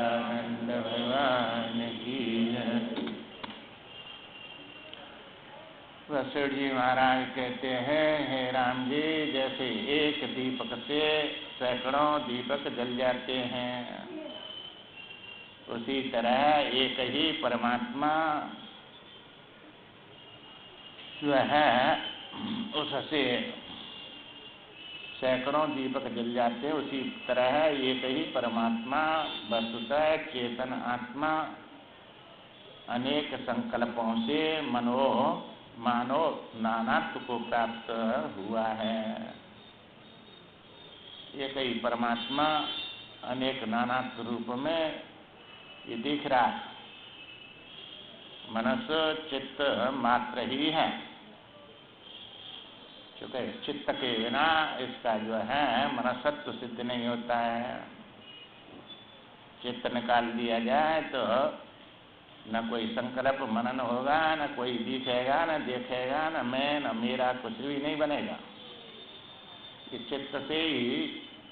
सच्चिदानंद भगवान की जय। वशिष्ठ जी महाराज कहते हैं, हे राम जी, जैसे एक दीपक से सैकड़ों दीपक जल जाते हैं, उसी तरह एक ही परमात्मा जो है उससे सैकड़ों दीपक जल जाते हैं। उसी तरह एक ही परमात्मा वस्तुतः चेतन आत्मा अनेक संकल्पों से मानो नानात्व को प्राप्त हुआ है। एक ही परमात्मा अनेक नानात्व रूप में ये दिख रहा है। मनुष्य चित्त मात्र ही है, क्योंकि चित्त के बिना इसका जो है मनसत्व सिद्ध नहीं होता है। चित्त निकाल दिया जाए तो न कोई संकल्प मनन होगा, न कोई दिखेगा, न देखेगा, न मैं न मेरा, कुछ भी नहीं बनेगा। ये चित्त से ही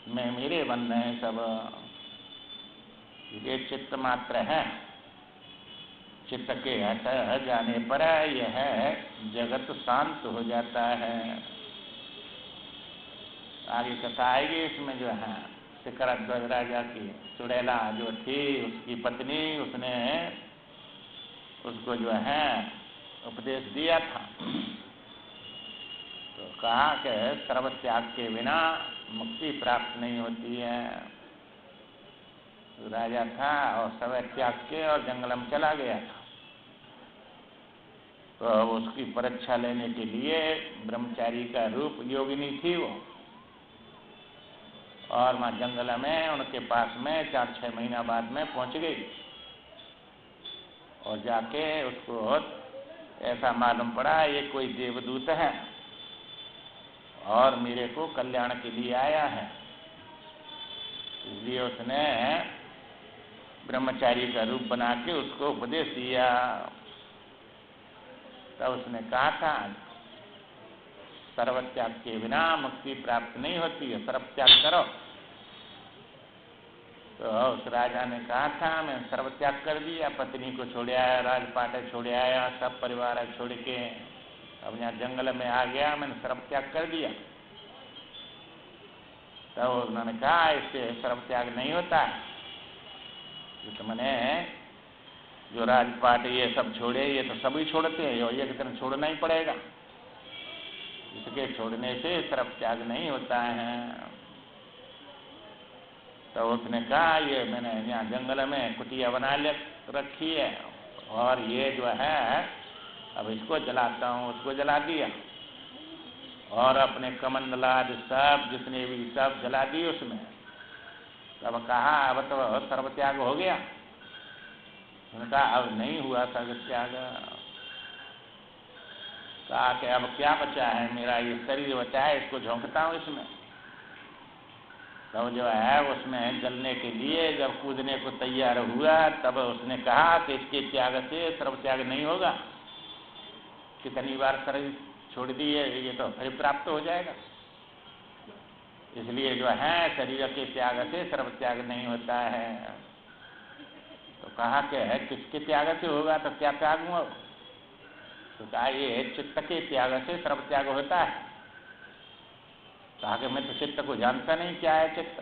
मैं मेरे बन रहे हैं सब। ये चित्त मात्र है। चित्त के हट जाने पर यह जगत शांत हो जाता है। आगे कथा आएगी इसमें जो है शिखरध्वज राजा की चुड़ैला जो थी, उसकी पत्नी, उसने उसको जो है उपदेश दिया था। तो कहा कि सर्व त्याग के बिना मुक्ति प्राप्त नहीं होती है। तो राजा था और सर्व त्याग के और जंगल में चला गया था। तो उसकी परीक्षा लेने के लिए ब्रह्मचारी का रूप योगिनी थी वो, और वहाँ जंगल में उनके पास में 4-6 महीना बाद में पहुंच गई। और जाके उसको ऐसा मालूम पड़ा ये कोई देवदूत है और मेरे को कल्याण के लिए आया है। इसलिए उसने ब्रह्मचारी का रूप बना के उसको उपदेश दिया। तब उसने कहा था सर्वत्याग के बिना मुक्ति प्राप्त नहीं होती है, सर्वत्याग करो। तो उस राजा ने कहा था मैं सर्वत्याग कर दिया, पत्नी को छोड़ आया, राजपाट छोड़ आया, सब परिवार छोड़ के अब यहाँ जंगल में आ गया, मैंने सर्वत्याग कर दिया। तो उन्होंने कहा इससे सर्वत्याग नहीं होता है। तो मैंने जो राजपाट ये सब छोड़े, ये तो सभी छोड़ते हैं, ये कितना छोड़ना ही पड़ेगा। इसके छोड़ने से सर्वत्याग नहीं होता है। तो उसने कहा ये मैंने यहाँ जंगल में कुटिया बना रखी है और ये जो है अब इसको जलाता हूँ। उसको जला दिया और अपने कमंडलाद सब जितने भी सब जला दिए उसमें। तब कहा अब तो सर्वत्याग हो गया। उन्होंने कहा अब नहीं हुआ सर्वत्याग। कहा कि अब क्या बचा है, मेरा ये शरीर बचा है, इसको झोंकता हूँ इसमें। तब जो है उसमें जलने के लिए जब कूदने को तैयार हुआ, तब उसने कहा कि इसके त्याग से सर्वत्याग नहीं होगा। कितनी बार शरीर छोड़ दिए, ये तो फिर प्राप्त हो जाएगा। इसलिए जो है शरीर के त्याग से सर्वत्याग नहीं होता है। तो कहा कि है किसके त्याग से होगा, तो क्या त्याग हुआ? तो कहा ये चित्त के त्याग से सर्वत्याग होता है। कहा कि मैं तो चित्त को जानता नहीं क्या है चित्त,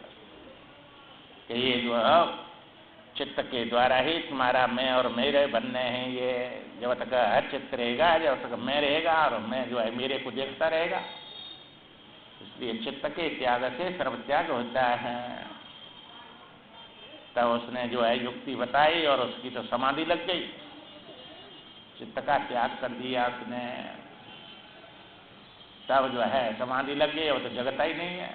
कि ये जो चित्त के द्वारा ही तुम्हारा मैं और मेरे बनने हैं। ये जब तक चित्त रहेगा, जब तक मैं रहेगा और मैं जो है मेरे को देखता रहेगा। इसलिए चित्त के त्याग से सर्वत्याग होता है। तब उसने जो है युक्ति बताई और उसकी तो समाधि लग गई। चित्त का त्याग कर दिया उसने, तब जो है समाधि लग गई, वो तो जगता ही नहीं है।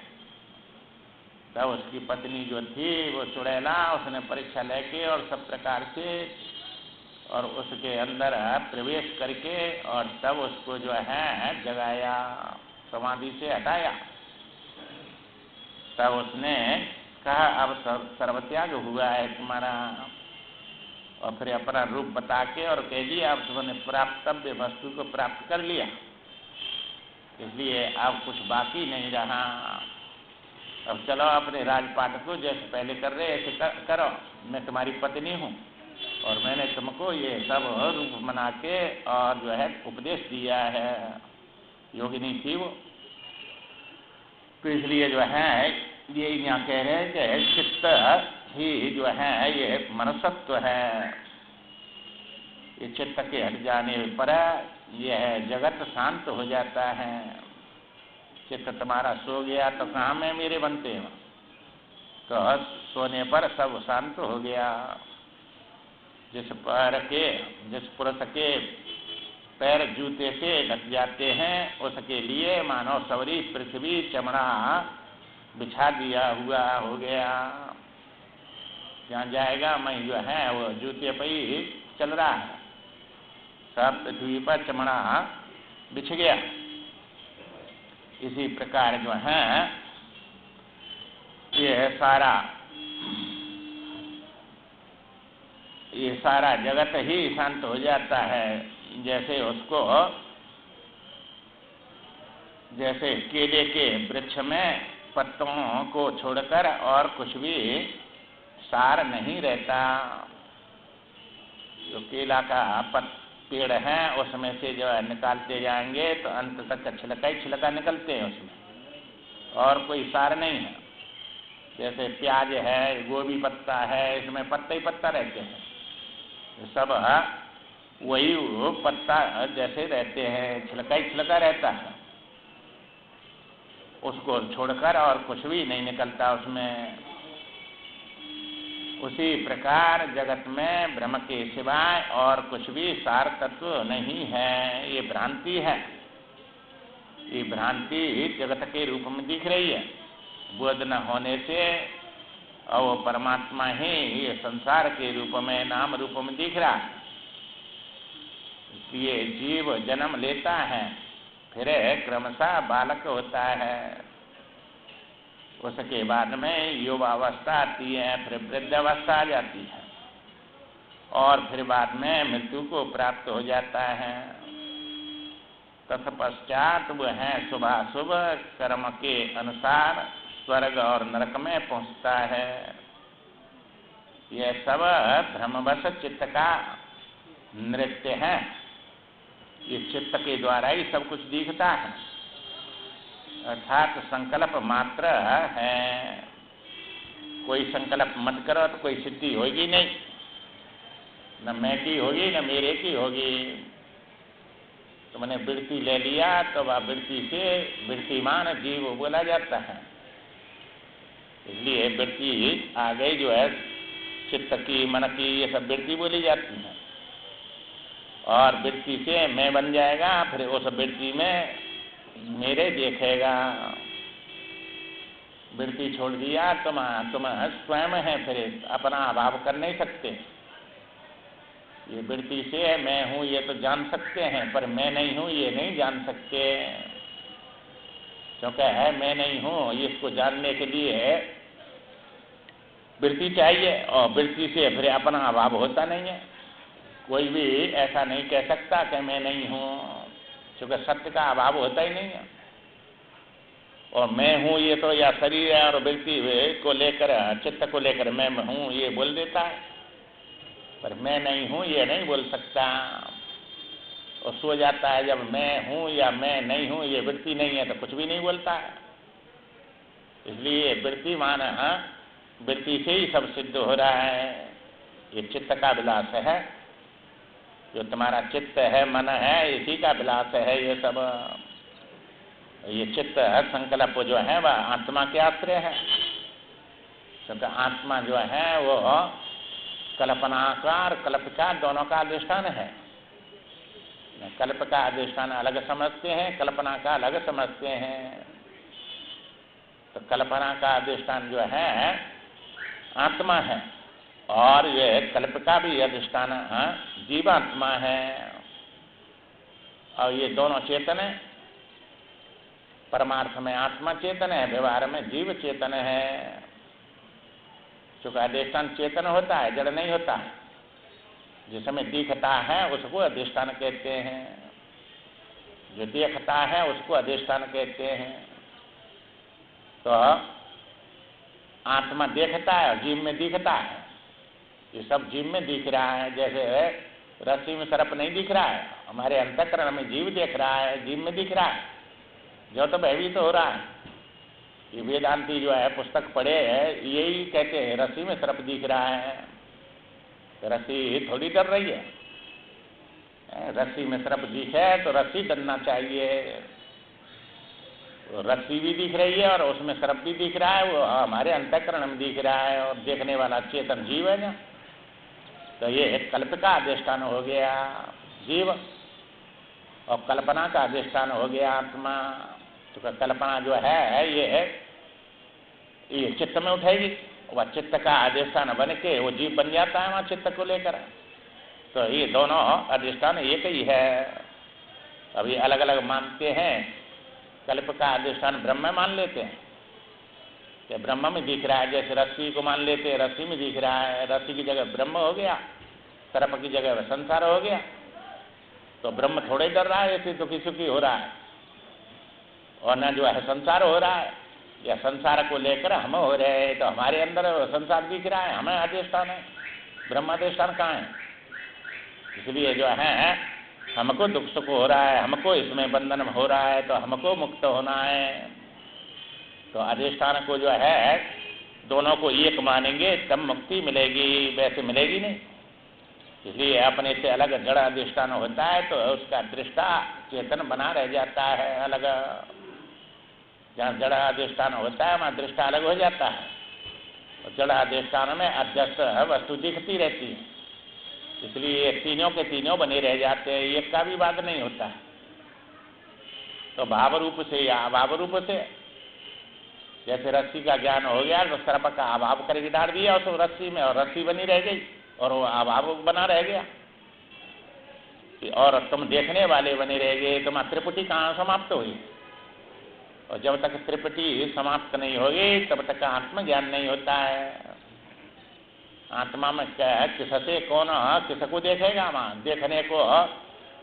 तब उसकी पत्नी जो थी वो चुड़ैला, उसने परीक्षा लेके और सब प्रकार से और उसके अंदर प्रवेश करके और तब उसको जो है जगाया, समाधि से हटाया। तब उसने कहा अब सर्वत्याग हुआ है तुम्हारा, और फिर अपना रूप बता के और कह दिया अब तुमने प्राप्तव्य वस्तु को प्राप्त कर लिया, इसलिए अब कुछ बाकी नहीं रहा। अब चलो अपने राजपाट को जैसे पहले कर रहे ऐसे करो। मैं तुम्हारी पत्नी हूँ और मैंने तुमको ये सब रूप बना के और जो है उपदेश दिया है। योगिनी थी वो। तो इसलिए जो है ये यहाँ कह रहे हैं कि चित्त ही जो है ये मनुष्यत्व है। ये चित्त के हट जाने पर यह जगत शांत हो जाता है। चित्त तुम्हारा सो गया तो कहाँ में मेरे बनते हो, तो सोने पर सब शांत हो गया। जिस पुरुष के पैर जूते से ढक जाते हैं उसके लिए मानो सवरी पृथ्वी चमड़ा बिछा दिया हुआ हो गया। जहाँ जाएगा मैं जो है वो जूते पर ही चल रहा है, सब पृथ्वी पर चमड़ा बिछ गया। इसी प्रकार जो है ये सारा जगत ही शांत हो जाता है। जैसे केले के वृक्ष में पत्तों को छोड़कर और कुछ भी सार नहीं रहता। जो केला का पेड़ है उसमें से जो है निकालते जाएंगे तो अंत तक छिलका ही छिलका निकलते हैं उसमें, और कोई सार नहीं है। जैसे प्याज है, गोभी पत्ता है, इसमें पत्ता ही पत्ता रहते हैं, सब वही पत्ता जैसे रहते हैं, छिलका ही छिलका रहता है। उसको छोड़कर और कुछ भी नहीं निकलता उसमें। उसी प्रकार जगत में ब्रह्म के सिवाय और कुछ भी सार तत्व नहीं है। ये भ्रांति है। ये भ्रांति जगत के रूप में दिख रही है। बोध न होने से और वो परमात्मा ही ये संसार के रूप में नाम रूप में दिख रहा है। इसलिए जीव जन्म लेता है, फिर क्रमशः बालक होता है, उसके बाद में युवावस्था आती है, फिर वृद्धावस्था आ जाती है और फिर बाद में मृत्यु को प्राप्त हो जाता है। तत्पश्चात वह शुभाशुभ कर्म के अनुसार स्वर्ग और नरक में पहुंचता है। यह सब भ्रमवश चित्त का नृत्य है। ये चित्त के द्वारा ही सब कुछ दिखता है, अर्थात संकल्प मात्र है। कोई संकल्प मत करो तो कोई सिद्धि होगी नहीं, न मैं की होगी न मेरे की होगी। तो मैंने वृत्ति ले लिया तो वह वृत्ति से वृत्तिमान जीव बोला जाता है। इसलिए वृत्ति आ गई जो है चित्त की, मन की, ये सब वृत्ति बोली जाती है। और वृत्ति से मैं बन जाएगा, फिर उस वृत्ति में मेरे देखेगा। वृत्ति छोड़ दिया तुम स्वयं है, फिर अपना अभाव कर नहीं सकते। ये वृत्ति से मैं हूँ ये तो जान सकते हैं, पर मैं नहीं हूँ ये नहीं जान सकते। क्योंकि है मैं नहीं हूँ, इसको जानने के लिए वृत्ति चाहिए, और वृत्ति से फिर अपना अभाव होता नहीं है। कोई भी ऐसा नहीं कह सकता कि मैं नहीं हूँ, क्योंकि सत्य का अभाव होता ही नहीं है। और मैं हूँ ये तो या शरीर और वृत्ति को लेकर, चित्त को लेकर मैं हूँ ये बोल देता है, पर मैं नहीं हूँ ये नहीं बोल सकता। और सो जाता है जब मैं हूँ या मैं नहीं हूँ ये वृत्ति नहीं है तो कुछ भी नहीं बोलता है। इसलिए वृत्ति मान वृत्ति से ही सब सिद्ध हो रहा है। ये चित्त का विलास है, जो तुम्हारा चित्त है, मन है, इसी का विलास है ये सब। ये चित्त संकल्प जो है वह आत्मा के आश्रय है। क्योंकि आत्मा जो है वो कल्पनाकार कल्प का दोनों का अधिष्ठान है। कल्प का अधिष्ठान अलग समझते हैं, कल्पना का अलग समझते हैं। तो कल्पना का अधिष्ठान जो है आत्मा है, और ये कल्प का भी अधिष्ठान जीवात्मा है। और ये दोनों चेतन है। परमार्थ में आत्मा चेतन है, व्यवहार में जीव चेतन है। चूंकि अधिष्ठान चेतन होता है, जड़ नहीं होता है। जिसमें दिखता है उसको अधिष्ठान कहते हैं, जो देखता है उसको अधिष्ठान कहते हैं। तो आत्मा देखता है और जीव में दिखता है। ये सब जीव में दिख रहा है। जैसे रस्सी में सर्प नहीं दिख रहा है, हमारे अंतःकरण में जीव देख रहा है, जीव में दिख रहा है, जो तो भयभीत हो रहा है। ये वेदांती जो है पुस्तक पढ़े है, यही कहते हैं रस्सी में सर्प दिख रहा है, तो रस्सी थोड़ी डर रही है। रस्सी में सर्प दिखे तो रस्सी डरना चाहिए। तो रस्सी भी दिख रही है और उसमें सर्प भी दिख रहा है, वो हमारे अंतःकरण में दिख रहा है, और देखने वाला चेतन जीव है ना। तो ये एक कल्प का अधिष्ठान हो गया जीव, और कल्पना का अधिष्ठान हो गया आत्मा। तो कल्पना जो है ये चित्त में उठेगी, वह चित्त का अधिष्ठान बन के वो जीव बन जाता है वहाँ चित्त को लेकर। तो ये दोनों अधिष्ठान एक ही है। अभी अलग अलग मानते हैं, कल्प का अधिष्ठान ब्रह्म मान लेते हैं कि ब्रह्म में दिख रहा है, जैसे रस्सी को मान लेते हैं रस्सी में दिख रहा है, रस्सी की जगह ब्रह्म हो गया, सर्प की जगह संसार हो गया। तो ब्रह्म थोड़े डर रहा है, ऐसे दुखी सुखी हो रहा है, और न जो है संसार हो रहा है, या संसार को लेकर हम हो रहे हैं। तो हमारे अंदर संसार दिख रहा है, हमें अधिष्ठान है, ब्रह्म अधिष्ठान कहाँ है? इसलिए जो है हमको दुख सुख हो रहा है, हमको इसमें बंधन हो रहा है, तो हमको मुक्त होना है। तो अधिष्ठान को जो है दोनों को एक मानेंगे तब मुक्ति मिलेगी, वैसे मिलेगी नहीं। इसलिए अपने से अलग जड़ अधिष्ठान होता है तो उसका दृष्टा चेतन बना रह जाता है अलग। जहाँ जड़ अधिष्ठान होता है वहाँ दृष्टा अलग हो जाता है, और जड़ अधिष्ठान में अध्यस्त वस्तु दिखती रहती है। इसलिए तीनों के तीनों बने रह जाते हैं, एक का भी बात नहीं होता है। तो भाव रूप से या अभाव रूप से, जैसे रस्सी का ज्ञान हो गया तो सर्प का अभाव करके डाल दिया उस रस्सी में, और रस्सी बनी रह गई और वो अभाव बना रह गया, और तुम देखने वाले बने रह गए। तुम त्रिपुटी कहाँ समाप्त हुई? और जब तक त्रिपुटी समाप्त नहीं होगी तब तक आत्मज्ञान नहीं होता है। आत्मा में क्या है, किससे कौन किसको देखेगा? वहाँ देखने को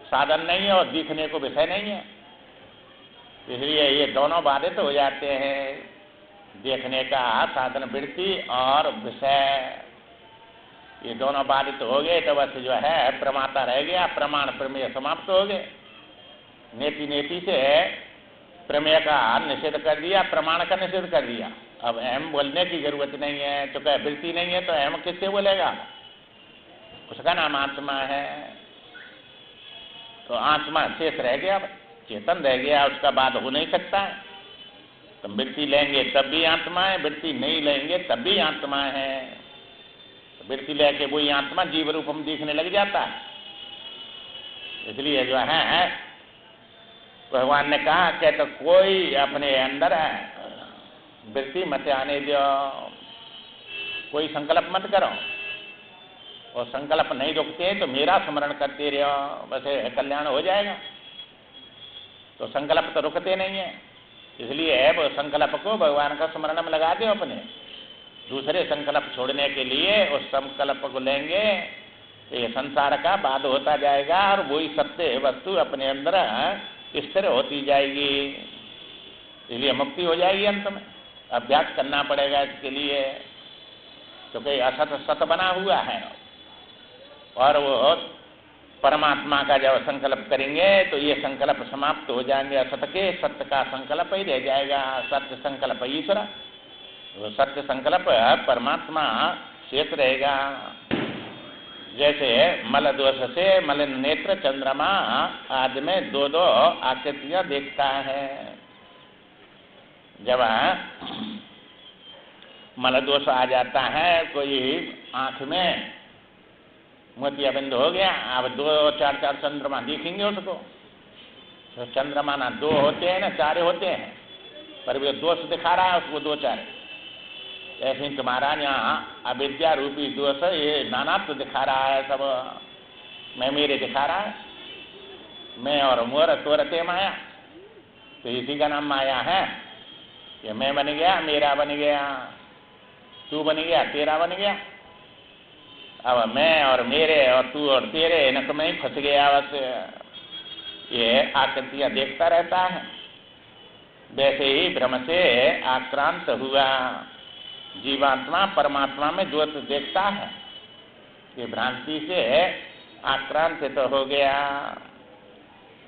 साधन नहीं है और दिखने को विषय नहीं है। इसलिए ये दोनों बाधित हो जाते हैं, देखने का साधन वृत्ति और विषय, ये दोनों बाधित हो गए तो बस जो है प्रमाता रह गया, प्रमाण प्रमेय समाप्त हो गए। नेति नेति से प्रमेय का निषेध कर दिया, प्रमाण का निषेध कर दिया। अब अहम बोलने की जरूरत नहीं है, तो क्या वृत्ति नहीं है तो अहम किससे बोलेगा? उसका नाम आत्मा है। तो आत्मा शेष रह गया, चेतन रह गया, उसका बाद हो नहीं सकता है। तो वृत्ति लेंगे तब भी आत्मा है, वृत्ति नहीं लेंगे तब भी आत्मा है। तो वृत्ति लेके वही आत्मा जीव रूप में दिखने लग जाता है। इसलिए जो है भगवान ने कहा कि तो कोई अपने अंदर है वृत्ति मत आने दो, कोई संकल्प मत करो, और संकल्प नहीं रुकते तो मेरा स्मरण करते रहो, बस कल्याण हो जाएगा। तो संकल्प तो रुकते नहीं है, इसलिए वो संकल्प को भगवान का स्मरण में लगा दो अपने। दूसरे संकल्प छोड़ने के लिए उस संकल्प को लेंगे, ये संसार का बाद होता जाएगा और वही सत्य वस्तु अपने अंदर स्थिर होती जाएगी। इसलिए मुक्ति हो जाएगी अंत में। अभ्यास करना पड़ेगा इसके लिए, क्योंकि असत सत बना हुआ है, और वो परमात्मा का जब संकल्प करेंगे तो ये संकल्प समाप्त हो जाएंगे। असत के सत्य का संकल्प ही रह जाएगा, सत्य संकल्प ईश्वर, वो सत्य संकल्प परमात्मा शेष रहेगा। जैसे मल दोष से मलिन नेत्र चंद्रमा आदि में दो दो आकृतियां देखता है। जब मल दोष आ जाता है, कोई आंख में मोतियाबिंद हो गया, अब 2-4 चंद्रमा दिखेंगे उसको। तो चंद्रमा ना 2 होते हैं ना 4 होते हैं, पर वे दोष दिखा रहा है उसको 2-4। ऐसे ही तुम्हारा यहाँ अविद्या रूपी दोष ये नानात्व दिखा रहा है, सब मैं मेरे दिखा रहा है, मैं और मोर तोरते माया। तो इसी का नाम माया है कि मैं बन गया, मेरा बन गया, तू बन गया, तेरा बन गया। अब मैं और मेरे और तू और तेरे इनक में ही फंस गया, बस ये आकृतियां देखता रहता है। वैसे ही भ्रम से आक्रांत हुआ जीवात्मा परमात्मा में ज्योत देखता है, ये भ्रांति से आक्रांतित तो हो गया,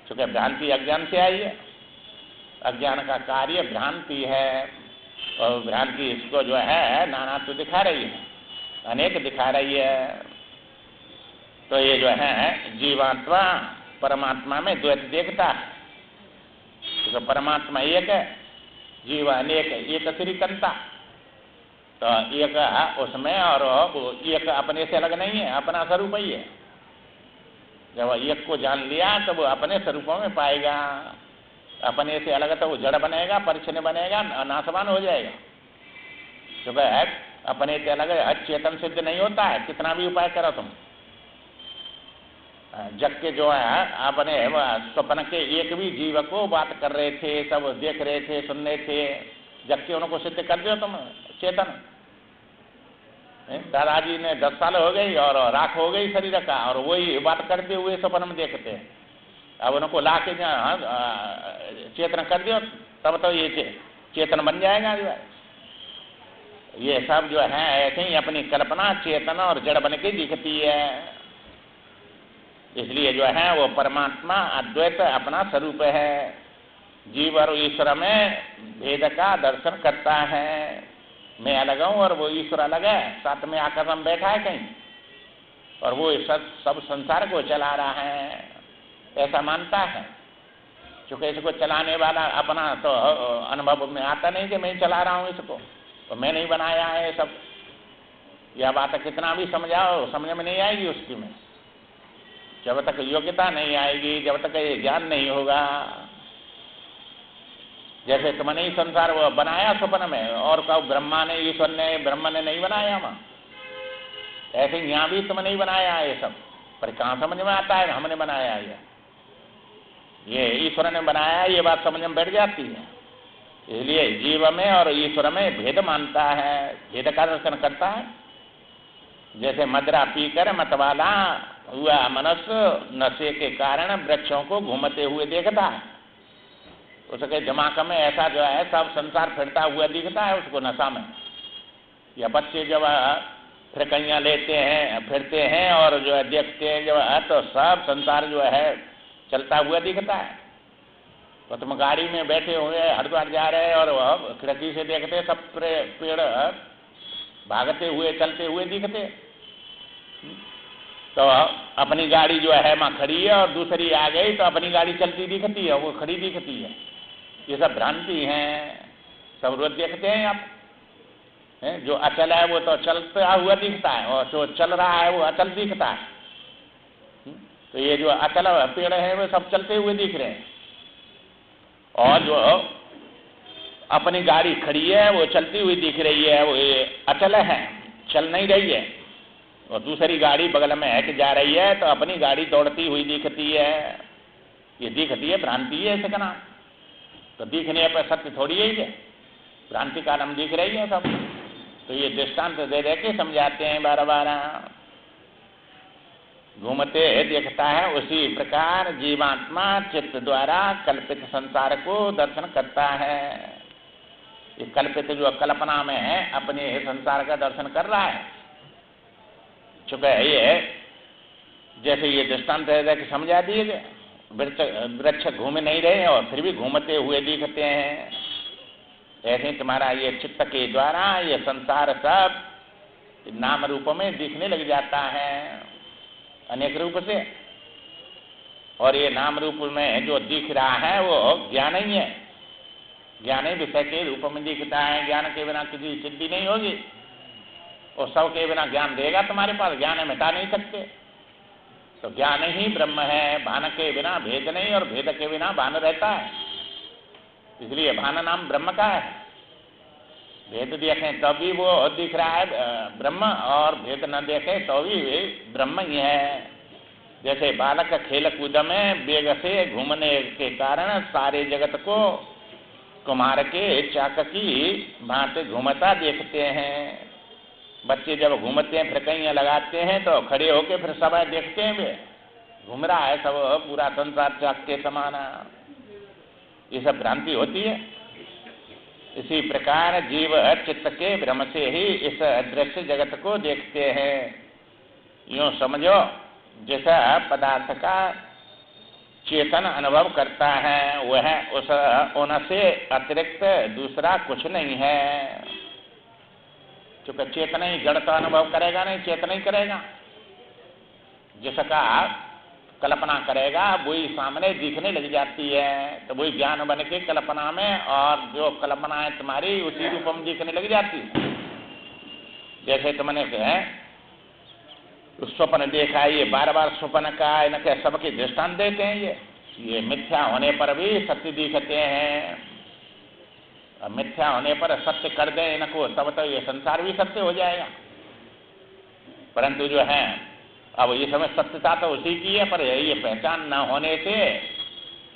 क्योंकि भ्रांति अज्ञान से आई है, अज्ञान का कार्य भ्रांति है, और भ्रांति इसको जो है नाना तो दिखा रही है, अनेक दिखा रही है। तो ये जो है जीवात्मा परमात्मा में द्वैत देखता है, क्योंकि परमात्मा एक है, जीव अनेक, एक श्रीकंता, तो एक उसमें और वो एक अपने से अलग नहीं है, अपना स्वरूप ही है। जब एक को जान लिया तो वो अपने स्वरूपों में पाएगा, अपने से अलग तो वो जड़ बनेगा, परिच्छिन्न बनेगा, नाशवान हो जाएगा। क्योंकि अपने से अलग चेतन सिद्ध नहीं होता है, कितना भी उपाय करो तुम। जग के जो है अपने स्वप्न के एक भी जीव को बात कर रहे थे, सब देख रहे थे, सुन रहे थे, जग के उनको सिद्ध कर दो तुम चेतन। दादाजी ने 10 साल हो गई और राख हो गई शरीर का, और वही बात करते हुए स्वप्न में देखते हैं। अब उनको ला के चेतन कर दियो, तब तो ये चेतन बन जाएगा। जो है ये सब जो है ऐसे ही अपनी कल्पना चेतन और जड़ बन के दिखती है। इसलिए जो है वो परमात्मा अद्वैत अपना स्वरूप है, जीव और ईश्वर में भेद का दर्शन करता है। मैं अलग हूँ और वो ईश्वर अलग है, साथ में आकर हम बैठा है कहीं, और वो सब संसार को चला रहा है, ऐसा मानता है। क्योंकि इसको चलाने वाला अपना तो अनुभव में आता नहीं कि मैं चला रहा हूँ इसको, तो मैं नहीं बनाया है सब। यह बात कितना भी समझाओ समझ में नहीं आएगी उसकी में, जब तक योग्यता नहीं आएगी, जब तक ये ज्ञान नहीं होगा। जैसे तुमने ही संसार वो बनाया स्वप्न में, और कहो ब्रह्मा ने, ईश्वर ने, ब्रह्म ने नहीं बनाया वहां, ऐसे यहाँ भी तुमने नहीं बनाया है ये सब। पर कहाँ समझ में आता है हमने बनाया है, ये ईश्वर ने बनाया, ये बात समझ में बैठ जाती है। इसलिए जीव में और ईश्वर में भेद मानता है, भेद का दर्शन करता है। जैसे मदरा पीकर मतवाला हुआ मनुष्य नशे के कारण वृक्षों को घूमते हुए देखता है, उसके दिमाग में ऐसा जो है सब संसार फिरता हुआ दिखता है उसको नशा में। या बच्चे जब फिरकैयाँ लेते हैं, फिरते हैं और जो है देखते हैं जो है, तो सब संसार जो है चलता हुआ दिखता है। तो तुम गाड़ी में बैठे हुए हरिद्वार जा रहे हैं और वह खिड़की से देखते सब पेड़ भागते हुए चलते हुए दिखते। तो अपनी गाड़ी जो है वहाँ खड़ी है और दूसरी आ गई तो अपनी गाड़ी चलती दिखती है, वो खड़ी दिखती है। ये सब भ्रांति है, सब रोज देखते हैं आप। जो अचल है वो तो चलता हुआ दिखता है, और जो चल रहा है वो अचल दिखता है। तो ये जो अचल पेड़ है वो सब चलते हुए दिख रहे हैं, और जो अपनी गाड़ी खड़ी है वो चलती हुई दिख रही है, वो अचल है, चल नहीं रही है। और दूसरी गाड़ी बगल में है कि जा रही है तो अपनी गाड़ी दौड़ती हुई दिखती है। ये दिखती है भ्रांति है इसका नाम। तो दिखने पर सत्य थोड़ी है, भ्रांति का नाम दिख रही है सब। तो ये दृष्टांत दे दे के समझाते हैं बार बार। घूमते देखता है, उसी प्रकार जीवात्मा चित्त द्वारा कल्पित संसार को दर्शन करता है। ये कल्पित जो कल्पना में है अपने संसार का दर्शन कर रहा है। चूंकि ये जैसे ये दृष्टांत है कि समझा दिए गए, वृक्ष घूम नहीं रहे और फिर भी घूमते हुए दिखते हैं। ऐसे तुम्हारा ये चित्त के द्वारा ये संसार सब नाम रूप में दिखने लग जाता है, अनेक रूप से। और ये नाम रूप में जो दिख रहा है वो ज्ञान ही है, ज्ञान ही विषय के रूप में दिखता है। ज्ञान के बिना किसी सिद्धि नहीं होगी, और सब के बिना ज्ञान देगा तुम्हारे पास, ज्ञान मिटा नहीं सकते। तो ज्ञान ही ब्रह्म है, भान के बिना भेद नहीं, और भेद के बिना भान रहता है। इसलिए भान नाम ब्रह्म का है। भेद देखें तो भी वो दिख रहा है ब्रह्म, और भेद न देखें तो भी ब्रह्म ही है। जैसे बालक खेल कूद में वेग से घूमने के कारण सारे जगत को कुम्हार के चाक की भांति घूमता देखते हैं। बच्चे जब घूमते हैं, फिरकैयाँ लगाते हैं तो खड़े होके फिर सब देखते हैं वे घूम रहा है सब पूरा संसार चाक के समान। ये सब भ्रांति होती है। इसी प्रकार जीव चित्त के भ्रम से ही इस दृश्य जगत को देखते हैं। यूं समझो जैसा पदार्थ का चेतन अनुभव करता है वह उस उनसे अतिरिक्त दूसरा कुछ नहीं है। क्योंकि चेतन ही जड़ का अनुभव करेगा नहीं, चेतन ही करेगा। जिसका कल्पना करेगा वही सामने दिखने लग जाती है, तो वही ज्ञान बन के कल्पना में, और जो कल्पना है तुम्हारी उसी रूप में दिखने लग जाती है। जैसे तुमने स्वप्न देखा, ये बार बार स्वप्न का इनके सबके दृष्टांत देते हैं। ये मिथ्या होने पर भी सत्य दिखते हैं। मिथ्या होने पर सत्य कर दें इनको तब तो ये संसार भी सत्य हो जाएगा। परंतु जो है अब ये समय सत्यता तो उसी की है, पर ये पहचान न होने से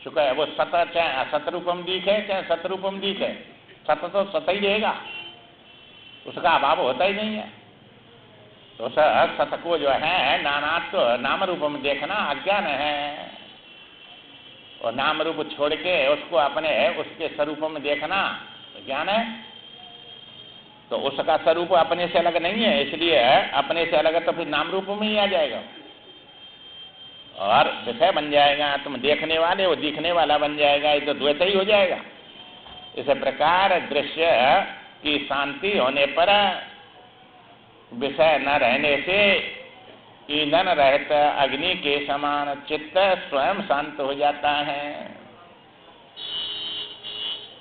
शुक्र है वो सत्य चाहे असत रूपम दिखे चाहे सतरूपम दिखे, सत्य तो सत्य ही रहेगा, उसका अभाव होता ही नहीं है। तो सत्य को जो है नानात्व नाम रूप में देखना अज्ञान है, और नाम रूप छोड़ के उसको अपने उसके स्वरूप में देखना ज्ञान है। तो उसका स्वरूप अपने से अलग नहीं है, इसलिए अपने से अलग तो फिर नाम रूप में ही आ जाएगा और विषय बन जाएगा। तुम देखने वाले वो दिखने वाला बन जाएगा, ये तो द्वैत ही हो जाएगा। इस प्रकार दृश्य की शांति होने पर विषय न रहने से ईंधन रहित अग्नि के समान चित्त स्वयं शांत हो जाता है।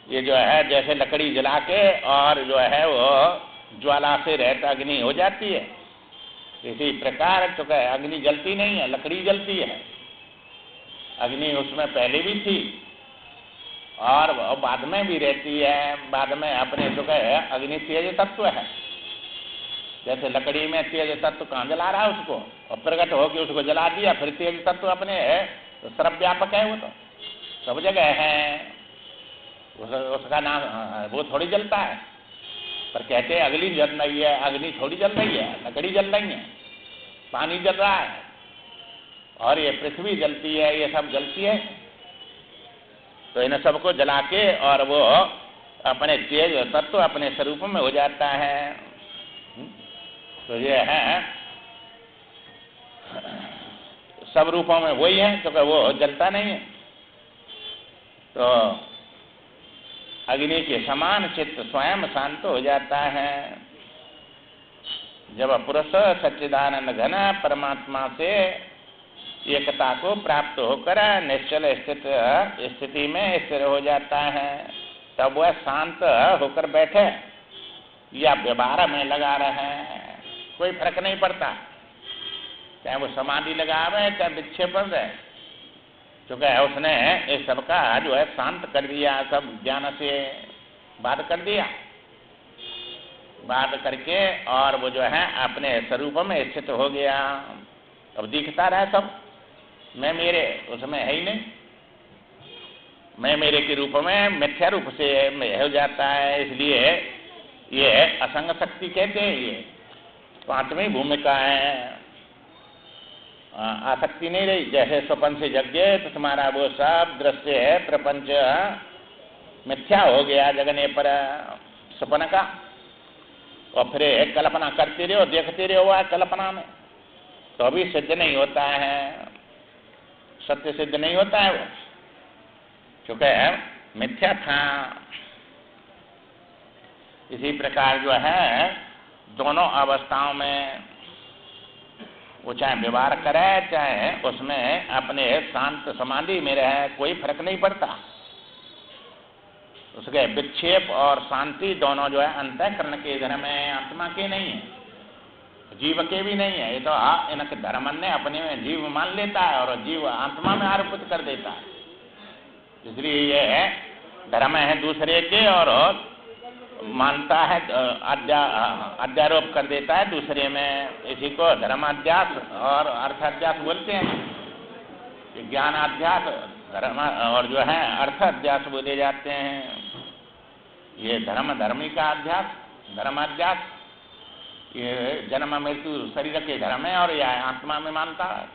ये जो है जैसे लकड़ी जला के और जो है वो ज्वाला से रहता अग्नि हो जाती है, इसी प्रकार चूंकि अग्नि जलती नहीं है, लकड़ी जलती है। अग्नि उसमें पहले भी थी और बाद में भी रहती है। बाद में अपने चूंकि अग्नि तेज तत्व है, जैसे लकड़ी में तेज तत्व कहाँ जला रहा है उसको, और प्रकट होकर उसको जला दिया, फिर तेज तत्व अपने तो सर्व व्यापक है, वो तो सब जगह है। उसका नाम वो थोड़ी जलता है, पर कहते हैं अग्नि जल रही है। अग्नि थोड़ी जल रही है, लकड़ी जल रही है, पानी जल रहा है, और ये पृथ्वी जलती है, ये सब जलती है। तो इन सबको जला के और वो अपने तेज तत्व अपने स्वरूप में हो जाता है। तो ये है सब रूपों में वही है, क्योंकि वो जलता नहीं है। तो अग्नि के समान चित्त स्वयं शांत हो जाता है। जब पुरुष सच्चिदानंद घन परमात्मा से एकता को प्राप्त होकर निश्चल स्थिति में स्थिर हो जाता है, तब वह शांत होकर बैठे या व्यवहार में लगा रहे, कोई फर्क नहीं पड़ता। चाहे वो समाधि लगावे चाहे विक्षेपण रहे, क्योंकि उसने इस सबका जो है शांत कर दिया, सब ज्ञान से बात कर दिया, बात करके और वो जो है अपने स्वरूप में स्थित हो गया। अब दिखता रहा सब मैं मेरे, उसमें है ही नहीं। मैं मेरे के रूप में मिथ्या रूप से हो जाता है, इसलिए ये असंग शक्ति कहते हैं। ये पांचवी भूमिका है। आसक्ति नहीं रही, जैसे स्वप्न से जग गए तो तुम्हारा वो सब दृश्य है प्रपंच मिथ्या हो गया जगने पर स्वप्न का, और फिर कल्पना करते रहो, देखते रहो कल्पना में, तो अभी सिद्ध नहीं होता है, सत्य सिद्ध नहीं होता है वो, क्योंकि मिथ्या था। इसी प्रकार जो है दोनों अवस्थाओं में वो चाहे व्यवहार करे चाहे उसमें अपने शांत समाधि में रहे, कोई फर्क नहीं पड़ता। उसके विक्षेप और शांति दोनों जो है अंतःकरण के धर्म है, आत्मा के नहीं है, जीव के भी नहीं है। ये तो इनके धर्म ने अपने में जीव मान लेता है और जीव आत्मा में आरोपित कर देता है, इसलिए ये धर्म है दूसरे के और मानता है, अध्यारोप कर देता है दूसरे में। इसी को धर्माध्यास और अर्थाध्यास बोलते हैं। ज्ञानाध्यास धर्म और जो है अर्थाध्यास बोले जाते हैं। ये धर्मी का अध्यास, धर्माध्यास, ये जन्म मृत्यु शरीर के धर्म है, और यह आत्मा में मानता है,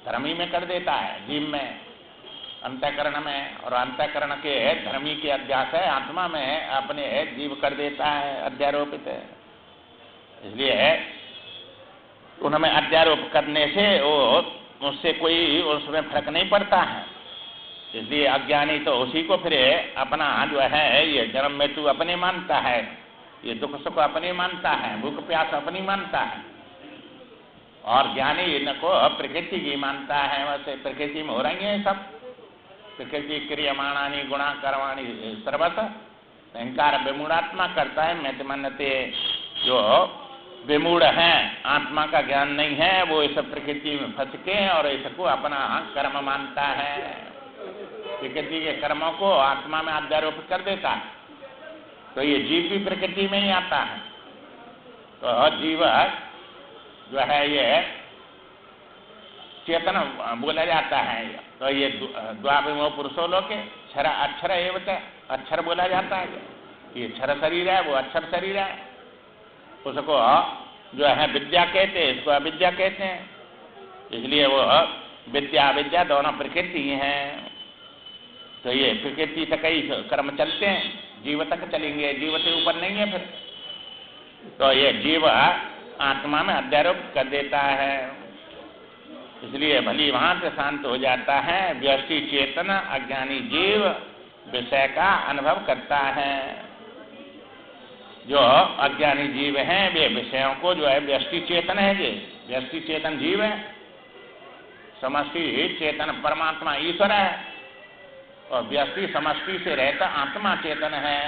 धर्मी में कर देता है, जीव में, अंतःकरण में, और अंतःकरण के धर्मी के अध्यास है, आत्मा में अपने जीव कर देता है, अध्यारोपित है। इसलिए उनमें अध्यारोप करने से वो उससे कोई उसमें फर्क नहीं पड़ता है। इसलिए अज्ञानी तो उसी को फिर अपना जो है ये जन्म मृत्यु अपने मानता है, ये दुख सुख अपने मानता है, भूख प्यास अपनी मानता है। और ज्ञानी इनको प्रकृति की मानता है। वैसे प्रकृति में हो रही है सब, प्रकृति क्रियमाणानी गुणा कर्माणी सर्वत अहंकार विमूढ़ात्मा करता है। मैं मनते जो विमूढ़ हैं, आत्मा का ज्ञान नहीं है, वो इस प्रकृति में फंस के और इसको अपना कर्म मानता है। प्रकृति के कर्मों को आत्मा में अध्यारोप कर देता है। तो ये जीव भी प्रकृति में ही आता है। तो जीव जो है ये चेतन बोला जाता है। तो ये द्वाविमो पुरुषो लोके क्षर अक्षर एवं अक्षर बोला जाता है। ये क्षर शरीर है, वो अक्षर शरीर है। उसको जो है विद्या कहते हैं, इसको अविद्या कहते हैं। इसलिए वो विद्या अविद्या दोनों प्रकृति हैं। तो ये प्रकृति तक ही कर्म चलते हैं, जीव तक चलेंगे, जीव से ऊपर नहीं है फिर। तो ये जीव आत्मा में अध्यारोप कर देता है। इसलिए भली वहां से शांत हो जाता है। व्यष्टि चेतन अज्ञानी जीव विषय का अनुभव करता है। जो अज्ञानी जीव हैं वे विषयों को जो है व्यष्टि चेतन है, ये व्यष्टि चेतन जीव है। समष्टि चेतन परमात्मा ईश्वर है और व्यष्टि समष्टि से रहता आत्मा चेतन है।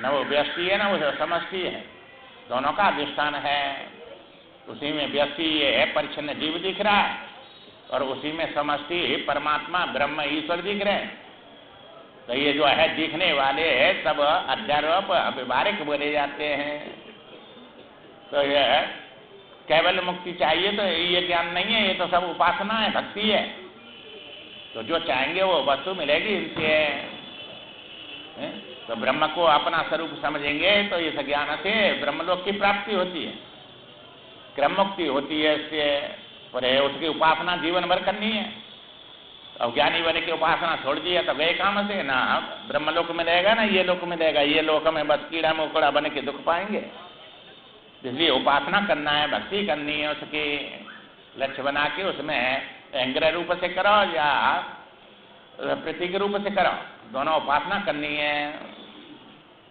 न वो व्यष्टि है न वो समष्टि है, दोनों का अधिष्ठान है। उसी में व्यष्टि ये है परिच्छिन्न जीव दिख रहा है और उसी में समष्टि परमात्मा ब्रह्म ईश्वर दिख रहे हैं। तो ये जो है दिखने वाले सब अध्यारोप व्यवहारिक बोले जाते हैं। तो ये केवल मुक्ति चाहिए तो ये ज्ञान नहीं है, ये तो सब उपासना है, भक्ति है। तो जो चाहेंगे वो वस्तु मिलेगी इनसे। तो ब्रह्म को अपना स्वरूप समझेंगे तो इस ज्ञान से ब्रह्मलोक की प्राप्ति होती है, क्रम मुक्ति होती है। इससे पर उसकी उपासना जीवन भर करनी है। अब ज्ञानी बने की उपासना छोड़ दिया तो गए काम से, ना ब्रह्मलोक में रहेगा ना ये लोक में रहेगा। ये लोक में बस कीड़ा मकोड़ा बने के दुख पाएंगे। इसलिए उपासना करना है, भक्ति करनी है, उसके लक्ष्य बना के उसमें अहंग्रह रूप से करो या प्रतीक रूप से करो, दोनों उपासना करनी है।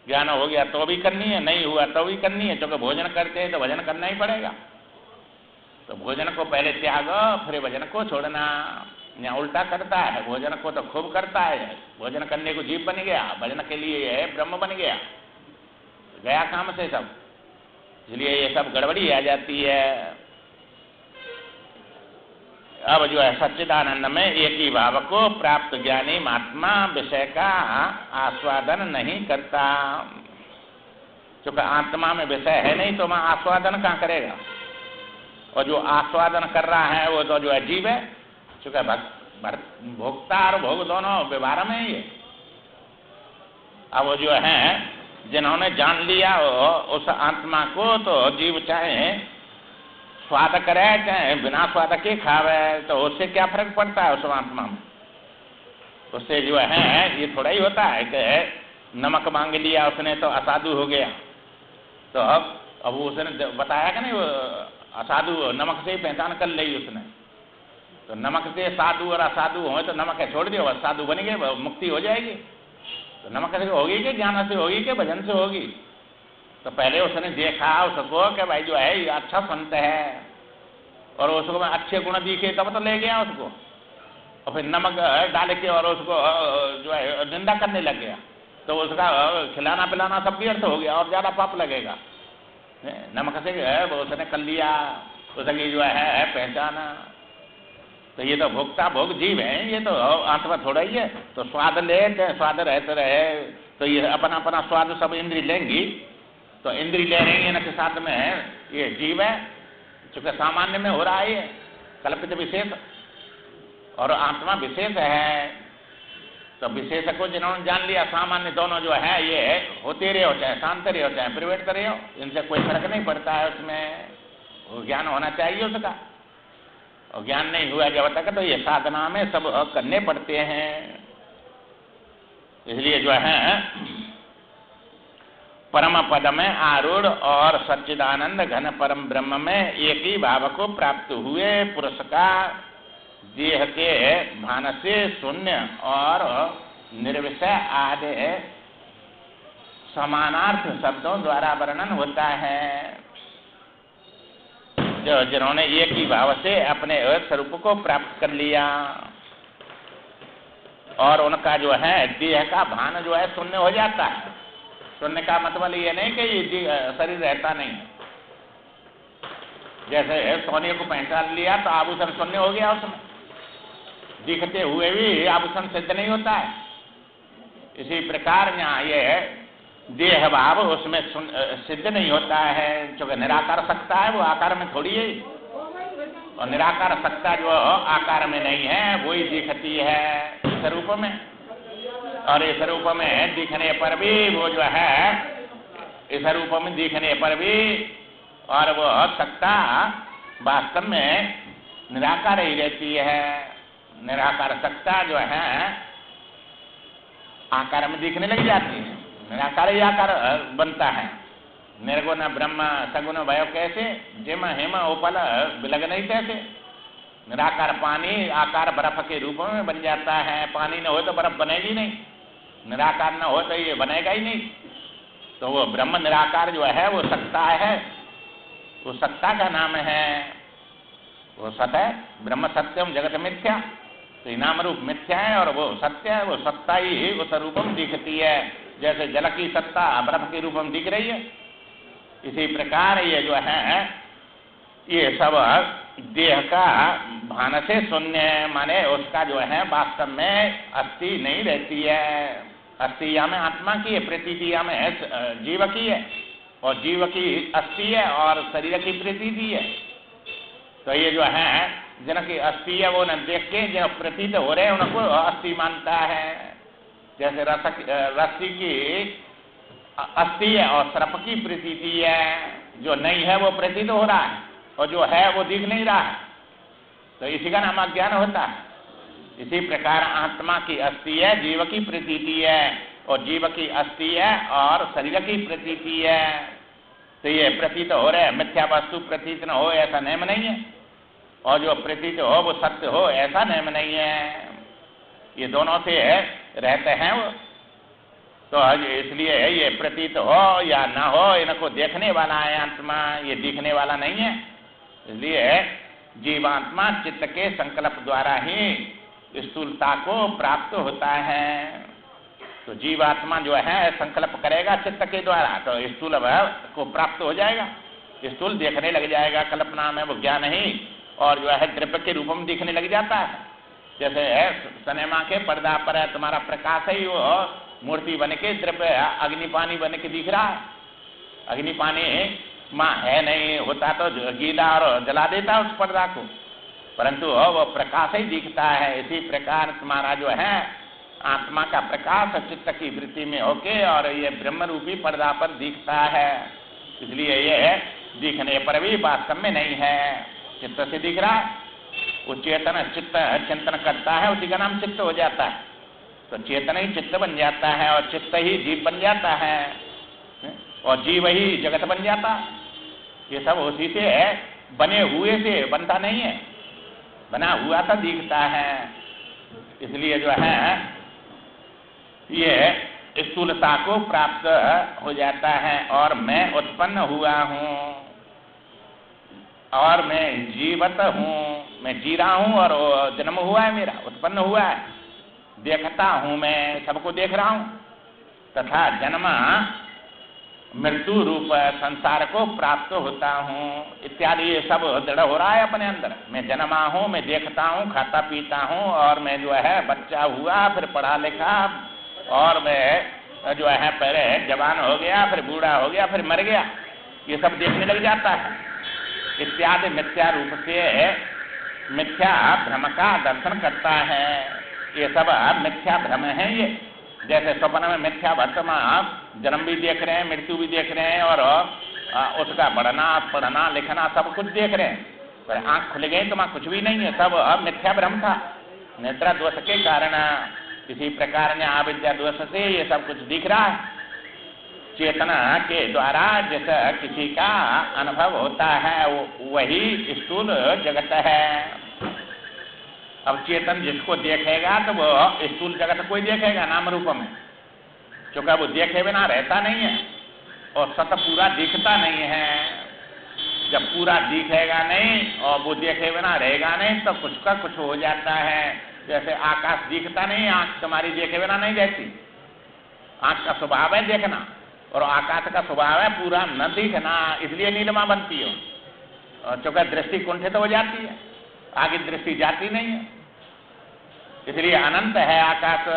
ज्ञान हो गया तो भी करनी है, नहीं हुआ तो भी करनी है। क्योंकि भोजन करते हैं तो भजन करना ही पड़ेगा। तो भोजन को पहले त्यागो फिर भजन को छोड़ना। या उल्टा करता है, भोजन को तो खूब करता है, भोजन करने को जीव बन गया, भजन के लिए है ब्रह्म बन गया, गया काम से सब। इसलिए ये सब गड़बड़ी आ जाती है। अब जो है सच्चिदानंद में एक ही भाव को प्राप्त ज्ञानी महात्मा विषय का आस्वादन नहीं करता। क्योंकि आत्मा में विषय है नहीं तो मैं आस्वादन कहाँ करेगा। और जो आस्वादन कर रहा है वो तो जो है जीव है। क्योंकि भोक्ता और भोग दोनों व्यवहार में ही है। अब वो जो है जिन्होंने जान लिया उस आत्मा को, तो जीव चाहे स्वाद करे चाहे बिना स्वाद के खावे, तो उससे क्या फर्क पड़ता है उस आत्मा में। उससे जो है ये थोड़ा ही होता है कि नमक मांग लिया उसने तो असाधु हो गया। तो अब उसने बताया कि नहीं, वो असाधु नमक से ही पहचान कर ली उसने। तो नमक से साधु और असाधु हो तो नमक है छोड़ दियो, साधु बन गए, मुक्ति हो जाएगी। तो नमक से होगी कि ज्ञान से होगी कि भजन से होगी। तो पहले उसने देखा उसको कि भाई जो है ये अच्छा संत है और उसको मैं अच्छे गुण दिखे तब तो ले गया उसको। और फिर नमक डाल के और उसको जो है निंदा करने लग गया। तो उसका खिलाना पिलाना सब व्यर्थ हो गया और ज्यादा पाप लगेगा। नमक से उसने कर लिया, उसकी जो है पहचाना। तो ये तो भोक्ता भोग जीव है, ये तो आत्मा थोड़ा ही है। तो स्वाद ले स्वाद रहते रहे तो ये अपना अपना स्वाद सब इंद्री लेंगी। तो इंद्री ले रही है इनके साथ में ये जीव है, चूंकि सामान्य में हो रहा है कल्पित विशेष, और आत्मा विशेष है। तो विशेष को जिन्होंने जान लिया, सामान्य दोनों जो है ये होते रहे हो, चाहे शांत रहे हो चाहे प्रवृत्त रहे हो, इनसे कोई फर्क नहीं पड़ता है। उसमें वो ज्ञान होना चाहिए उसका, और ज्ञान नहीं हुआ जब तक तो ये साधना में सब करने पड़ते हैं। इसलिए जो है परम पद में आरूढ़ और सच्चिदानंद घन परम ब्रह्म में एक ही भाव को प्राप्त हुए पुरुष का देह के भान से शून्य और निर्विषय आदि समानार्थ शब्दों द्वारा वर्णन होता है। जो जिन्होंने एक ही भाव से अपने स्वरूप को प्राप्त कर लिया और उनका जो है देह का भान जो है शून्य हो जाता है। शून्य का मतलब ये नहीं कि ये शरीर रहता नहीं। जैसे सोने को पहचान लिया तो आभूषण शून्य हो गया, उसमें दिखते हुए भी आभूषण सिद्ध नहीं होता है। इसी प्रकार यहाँ ये देह भाव उसमें सिद्ध नहीं होता है, क्योंकि निराकार सत्ता है, वो आकार में थोड़ी है। और निराकार सत्ता जो आकार में नहीं है वही दिखती है स्वरूप में, और इस रूप में दिखने पर भी वो जो है इस रूप में दिखने पर भी और वो सत्ता वास्तव में निराकार ही रहती है। निराकार सत्ता जो है आकार में दिखने लग जाती है, निराकार ही आकार बनता है। निर्गुण ब्रह्म सगुण भयो कैसे, जिम हिम उपल विलग नहीं कैसे। निराकार पानी आकार बर्फ के रूप में बन जाता है, पानी न हो तो बर्फ बनेगी नहीं, निराकार न हो तो ये बनेगा ही नहीं। तो वो ब्रह्म निराकार जो है वो सत्ता है, वो सत्ता का नाम है, वो सत्य है। ब्रह्म सत्यम जगत मिथ्या, तो नाम रूप मिथ्या है और वो सत्य है। वो सत्ता ही उस रूप में दिखती है, जैसे जल की सत्ता बर्फ के रूप में दिख रही है। इसी प्रकार ये जो है ये सब देह का भान से शून्य, माने उसका जो है वास्तव में अस्थि नहीं रहती है। अस्थि या में आत्मा की है, प्रतीति या में जीव की है, और जीव की अस्थि है और शरीर की प्रतीति है। तो ये जो है जिनकी अस्थि है वो न देख के जो प्रतीत हो रहे हैं उनको अस्थि मानता है। जैसे रस्सी की अस्थि है और सर्प की प्रतीति है, जो नहीं है वो प्रतीत हो रहा है और जो है वो दिख नहीं रहा है, तो इसी का नाम अज्ञान होता है। इसी प्रकार आत्मा की अस्थि है, जीव की प्रतीति है, और जीव की अस्थि है और शरीर की प्रतीति है। तो ये प्रतीत हो रहे, मिथ्या वस्तु प्रतीत न हो ऐसा नियम नहीं है, और जो प्रतीत हो वो सत्य हो ऐसा नियम नहीं है। ये दोनों से रहते हैं वो। तो इसलिए ये प्रतीत हो या ना हो इनको देखने वाला है आत्मा, ये दिखने वाला नहीं है। इसलिए जीवात्मा चित्त के संकल्प द्वारा ही स्थूलता को प्राप्त होता है। तो जीवात्मा जो है संकल्प करेगा चित्त के द्वारा, तो स्थूल को प्राप्त हो जाएगा, स्थूल देखने लग जाएगा। कल्पना में वो ज्ञान ही और जो है द्रव्य के रूप में दिखने लग जाता है। जैसे सिनेमा के पर्दा पर है तुम्हारा प्रकाश ही वो मूर्ति बन के द्रव्य अग्नि पानी बन के दिख रहा है। अग्नि पानी माँ है नहीं, होता तो गीला और जला देता उस पर्दा को, परंतु वो प्रकाश ही दिखता है। इसी प्रकार तुम्हारा जो है आत्मा का प्रकाश चित्त की वृत्ति में होके और ये ब्रह्म रूपी पर्दा पर दिखता है। इसलिए ये दिखने पर भी वास्तव में नहीं है, चित्त से दिख रहा है। वो चेतन चित्त चिंतन करता है, उसी का नाम चित्त हो जाता है। तो चेतन ही चित्त बन जाता है और चित्त ही जीव बन जाता है और जीव ही जगत बन जाता है। ये सब उसी से बने हुए से बनता नहीं है, बना हुआ तो दिखता है। इसलिए जो है ये स्थूलता को प्राप्त हो जाता है और मैं उत्पन्न हुआ हूँ और मैं जीवत हूँ, मैं जी रहा हूँ और जन्म हुआ है मेरा, उत्पन्न हुआ है, देखता हूँ, मैं सबको देख रहा हूँ, तथा जन्म मृत्यु रूप संसार को प्राप्त होता हूँ इत्यादि ये सब दृढ़ हो रहा है अपने अंदर। मैं जन्मा हूँ, मैं देखता हूँ, खाता पीता हूँ और मैं जो है बच्चा हुआ, फिर पढ़ा लिखा और मैं जो है पहले जवान हो गया, फिर बूढ़ा हो गया, फिर मर गया, ये सब देखने लग जाता है इत्यादि मिथ्या रूप से मिथ्या भ्रम का दर्शन करता है। ये सब मिथ्या भ्रम है। ये जैसे स्वप्न में मिथ्या वर्तमान जन्म भी देख रहे हैं, मृत्यु भी देख रहे हैं और उसका बढ़ना पढ़ना लिखना सब कुछ देख रहे हैं, पर आंख खुल गई तो वहाँ कुछ भी नहीं है, सब मिथ्या भ्रम था नेत्रा दोष के कारण। किसी प्रकार ने अविद्या दोष से ये सब कुछ दिख रहा है। चेतना के द्वारा जैसा किसी का अनुभव होता है वही स्थूल जगत है। अब चेतन जिसको देखेगा तो वो स्थूल जगत कोई देखेगा नाम रूप में, क्योंकि वो देखे बिना रहता नहीं है और सत पूरा दिखता नहीं है। जब पूरा दिखेगा नहीं और वो देखे बिना रहेगा नहीं तो कुछ का कुछ हो जाता है। जैसे आकाश दिखता नहीं, आंख तुम्हारी देखे बिना नहीं रहती। आंख का स्वभाव है देखना और आकाश का स्वभाव है पूरा न दिखना, इसलिए नीलिमा बनती है। और चूंकि दृष्टि कुंठित हो जाती है, आगे दृष्टि जाती नहीं है, इसलिए अनंत है आकाश।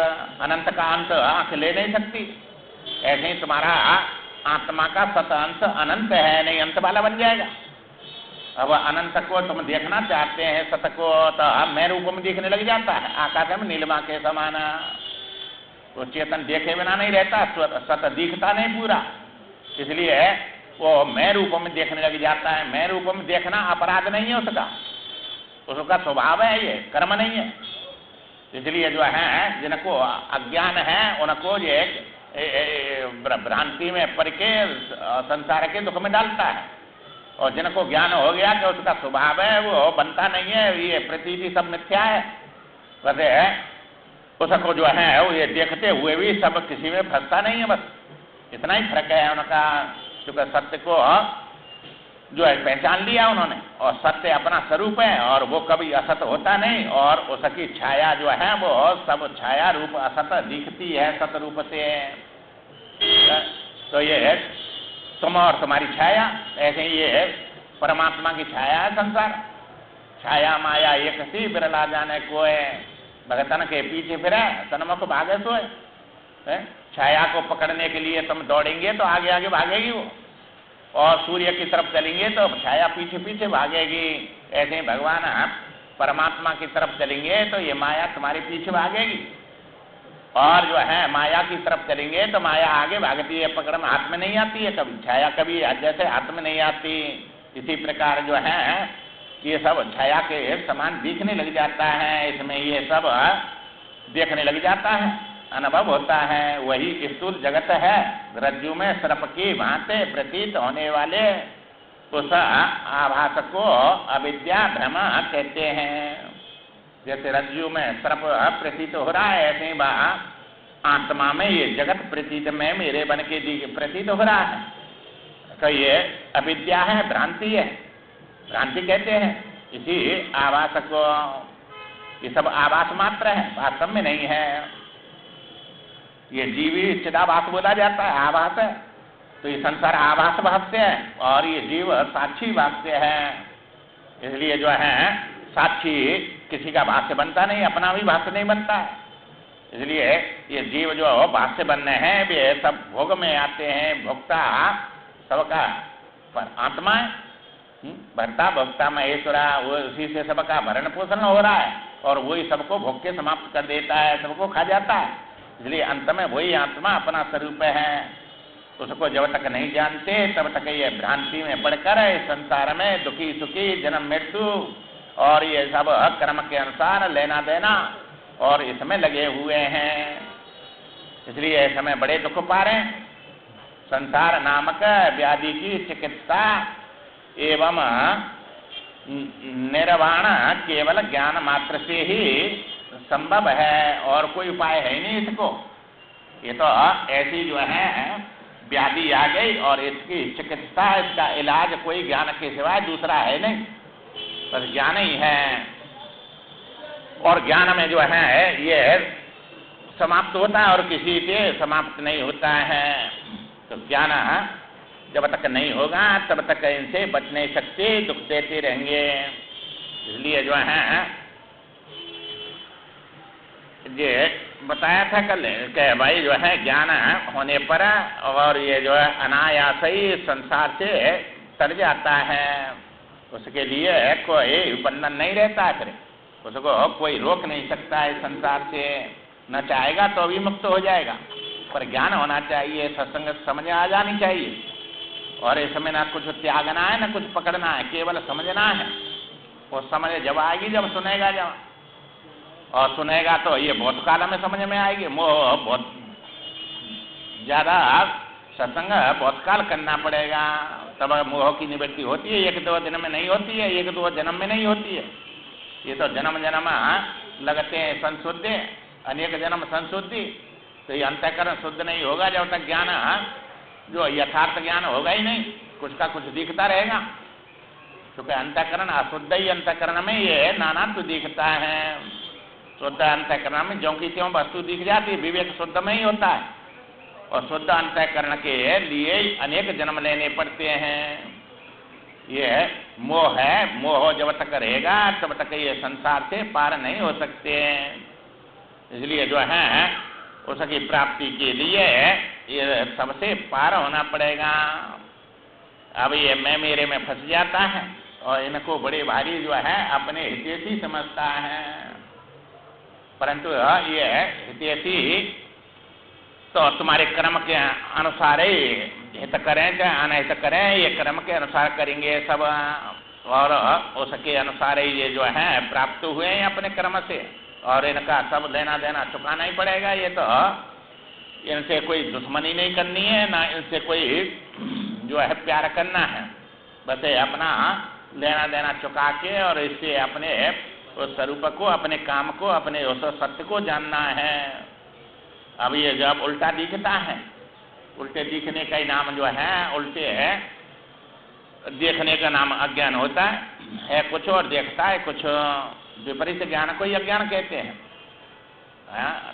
अनंत का अंत आंख ले नहीं सकती। ऐसे ही तुम्हारा आत्मा का सत अंश अनंत है, नहीं अंत वाला बन जाएगा। अब अनंत को तुम देखना चाहते हैं, सत को, तो मैं रूप में दिखने लग जाता है। आकाश में नीलिमा के समान वो चेतन देखे बिना नहीं रहता, सत दिखता नहीं पूरा, इसलिए वो मैं रूप में देखने लग जाता है। मैं रूप में देखना अपराध नहीं है उसका स्वभाव है, ये कर्म नहीं है। इसलिए जो है जिनको अज्ञान है उनको ये भ्रांति में पड़ के संसार के दुख में डालता है, और जिनको ज्ञान हो गया कि उसका स्वभाव है वो बनता नहीं है, ये प्रतीति सब मिथ्या है। वैसे उसको जो है वो ये देखते हुए भी सब किसी में फंसता नहीं है, बस इतना ही फर्क है उनका। क्योंकि सत्य को जो है पहचान लिया उन्होंने, और सत्य अपना स्वरूप है और वो कभी असत होता नहीं, और उसकी छाया जो है वो सब छाया रूप असत दिखती है सत रूप से। तो ये तुम और तुम्हारी छाया, ऐसे ही ये परमात्मा की छाया है संसार। छाया माया एक सी बिरला जाने कोय, भगतन के पीछे फिरे तनमुख भागे सोए। छाया को पकड़ने के लिए तुम दौड़ेंगे तो आगे आगे भागेगी वो, और सूर्य की तरफ चलेंगे तो छाया पीछे पीछे भागेगी। ऐसे ही भगवान परमात्मा की तरफ चलेंगे तो ये माया तुम्हारे पीछे भागेगी, और जो है माया की तरफ चलेंगे तो माया आगे भागती है, पकड़ में हाथ में नहीं आती है कभी। छाया कभी जैसे हाथ में नहीं आती, इसी प्रकार जो है ये सब छाया के समान दिखने लग जाता है। इसमें ये सब देखने लग जाता है, अनुभव होता है। वही स्थूल जगत है। रज्जु में सर्प की भांति प्रतीत होने वाले उस आभास को अविद्या भ्रम कहते हैं। जैसे रज्जु में सर्प प्रतीत हो रहा है, ऐसे ही आत्मा में ये जगत प्रतीत में मेरे बन के प्रतीत हो रहा है। तो ये अविद्या है, भ्रांति है, भ्रांति कहते हैं इसी आभास को। ये सब आभास मात्र है, वास्तव में नहीं है। ये जीवी चिदाभास बोला जाता है, आभास है। तो ये संसार आभास भाष्य है और ये जीव साक्षी भाष्य है। इसलिए जो है साक्षी किसी का भाष्य बनता नहीं, अपना भी भाष्य नहीं बनता है। इसलिए ये जीव जो भाष्य बनने हैं वे सब भोग में आते हैं। भोक्ता सबका पर आत्मा है, भरता भोक्ता महेश्वरा, वो उसी से सबका भरण पोषण हो रहा है और वही सबको भोग के समाप्त कर देता है, सबको खा जाता है। इसलिए अंत में वही आत्मा अपना स्वरूप है। उसको जब तक नहीं जानते तब तक ये भ्रांति में पड़कर इस संसार में दुखी सुखी जन्म मृत्यु और ये सब कर्म के अनुसार लेना देना और इसमें लगे हुए हैं। इसलिए समय बड़े दुख पा रहे हैं। संसार नामक व्याधि की चिकित्सा एवं निर्वाण केवल ज्ञान मात्र से ही संभव है, और कोई उपाय है नहीं इसको। ये तो ऐसी जो है व्याधि आ गई और इसकी चिकित्सा, इसका इलाज कोई ज्ञान के सिवाय दूसरा है नहीं, बस ज्ञान ही है। और ज्ञान में जो है ये समाप्त होता है और किसी से समाप्त नहीं होता है। तो ज्ञान जब तक नहीं होगा तब तक इनसे बच नहीं सकते, दुख देते रहेंगे। इसलिए जो है ये बताया था कल कि भाई जो है ज्ञान होने पर और ये जो है अनायास ही संसार से तर जाता है। उसके लिए कोई बंधन नहीं रहता है, फिर उसको कोई रोक नहीं सकता है संसार से। न चाहेगा तो भी मुक्त हो जाएगा, पर ज्ञान होना चाहिए, सत्संग समझ आ जानी चाहिए। और इसमें ना कुछ त्यागना है न कुछ पकड़ना है, केवल समझना है। वो समझ जब आएगी जब सुनेगा, जब और सुनेगा तो ये बहुत काल में समझ में आएगी। मोह बहुत ज्यादा सत्संग बहुत काल करना पड़ेगा, तब मोह की निवृत्ति होती है। 1-2 दिन में नहीं होती है, 1-2 जन्म में नहीं होती है। ये तो जन्म जन्म लगते हैं संशुद्धि, अनेक जन्म संशुद्धि। तो ये अंतःकरण शुद्ध नहीं होगा जब तक ज्ञान, जो यथार्थ ज्ञान होगा ही नहीं, कुछ का कुछ दिखता रहेगा। क्योंकि अंतःकरण अशुद्ध ही अंतःकरण में ये नानात्व दिखता है। शुद्ध अंतःकरण में ज्यों की त्यों वस्तु दिख जाती है, विवेक शुद्ध में ही होता है। और शुद्ध अंतःकरण के लिए अनेक जन्म लेने पड़ते हैं। ये मोह है, मोह जब तक रहेगा तब तक ये संसार से पार नहीं हो सकते। इसलिए जो है उसकी प्राप्ति के लिए ये सबसे पार होना पड़ेगा। अब ये मैं मेरे में फंस जाता है और इनको बड़े भारी जो है अपने हितैषी समझता है। परंतु ये हितैषी तो तुम्हारे कर्म के अनुसार ही हित करें चाहे अनहित करें, ये कर्म के अनुसार करेंगे सब, और उसके अनुसार ही ये जो है प्राप्त हुए हैं अपने कर्म से, और इनका सब लेना देना चुकाना ही पड़ेगा। ये तो इनसे कोई दुश्मनी नहीं करनी है, ना इनसे कोई जो है प्यार करना है, बस अपना लेना देना चुका के और इससे अपने उस स्वरूप को, अपने काम को, अपने उस सत्य को जानना है। अब ये जब उल्टा दिखता है, उल्टे दिखने का ही नाम जो है, उल्टे है देखने का नाम अज्ञान होता है कुछ और देखता है कुछ, विपरीत ज्ञान को ही अज्ञान कहते हैं।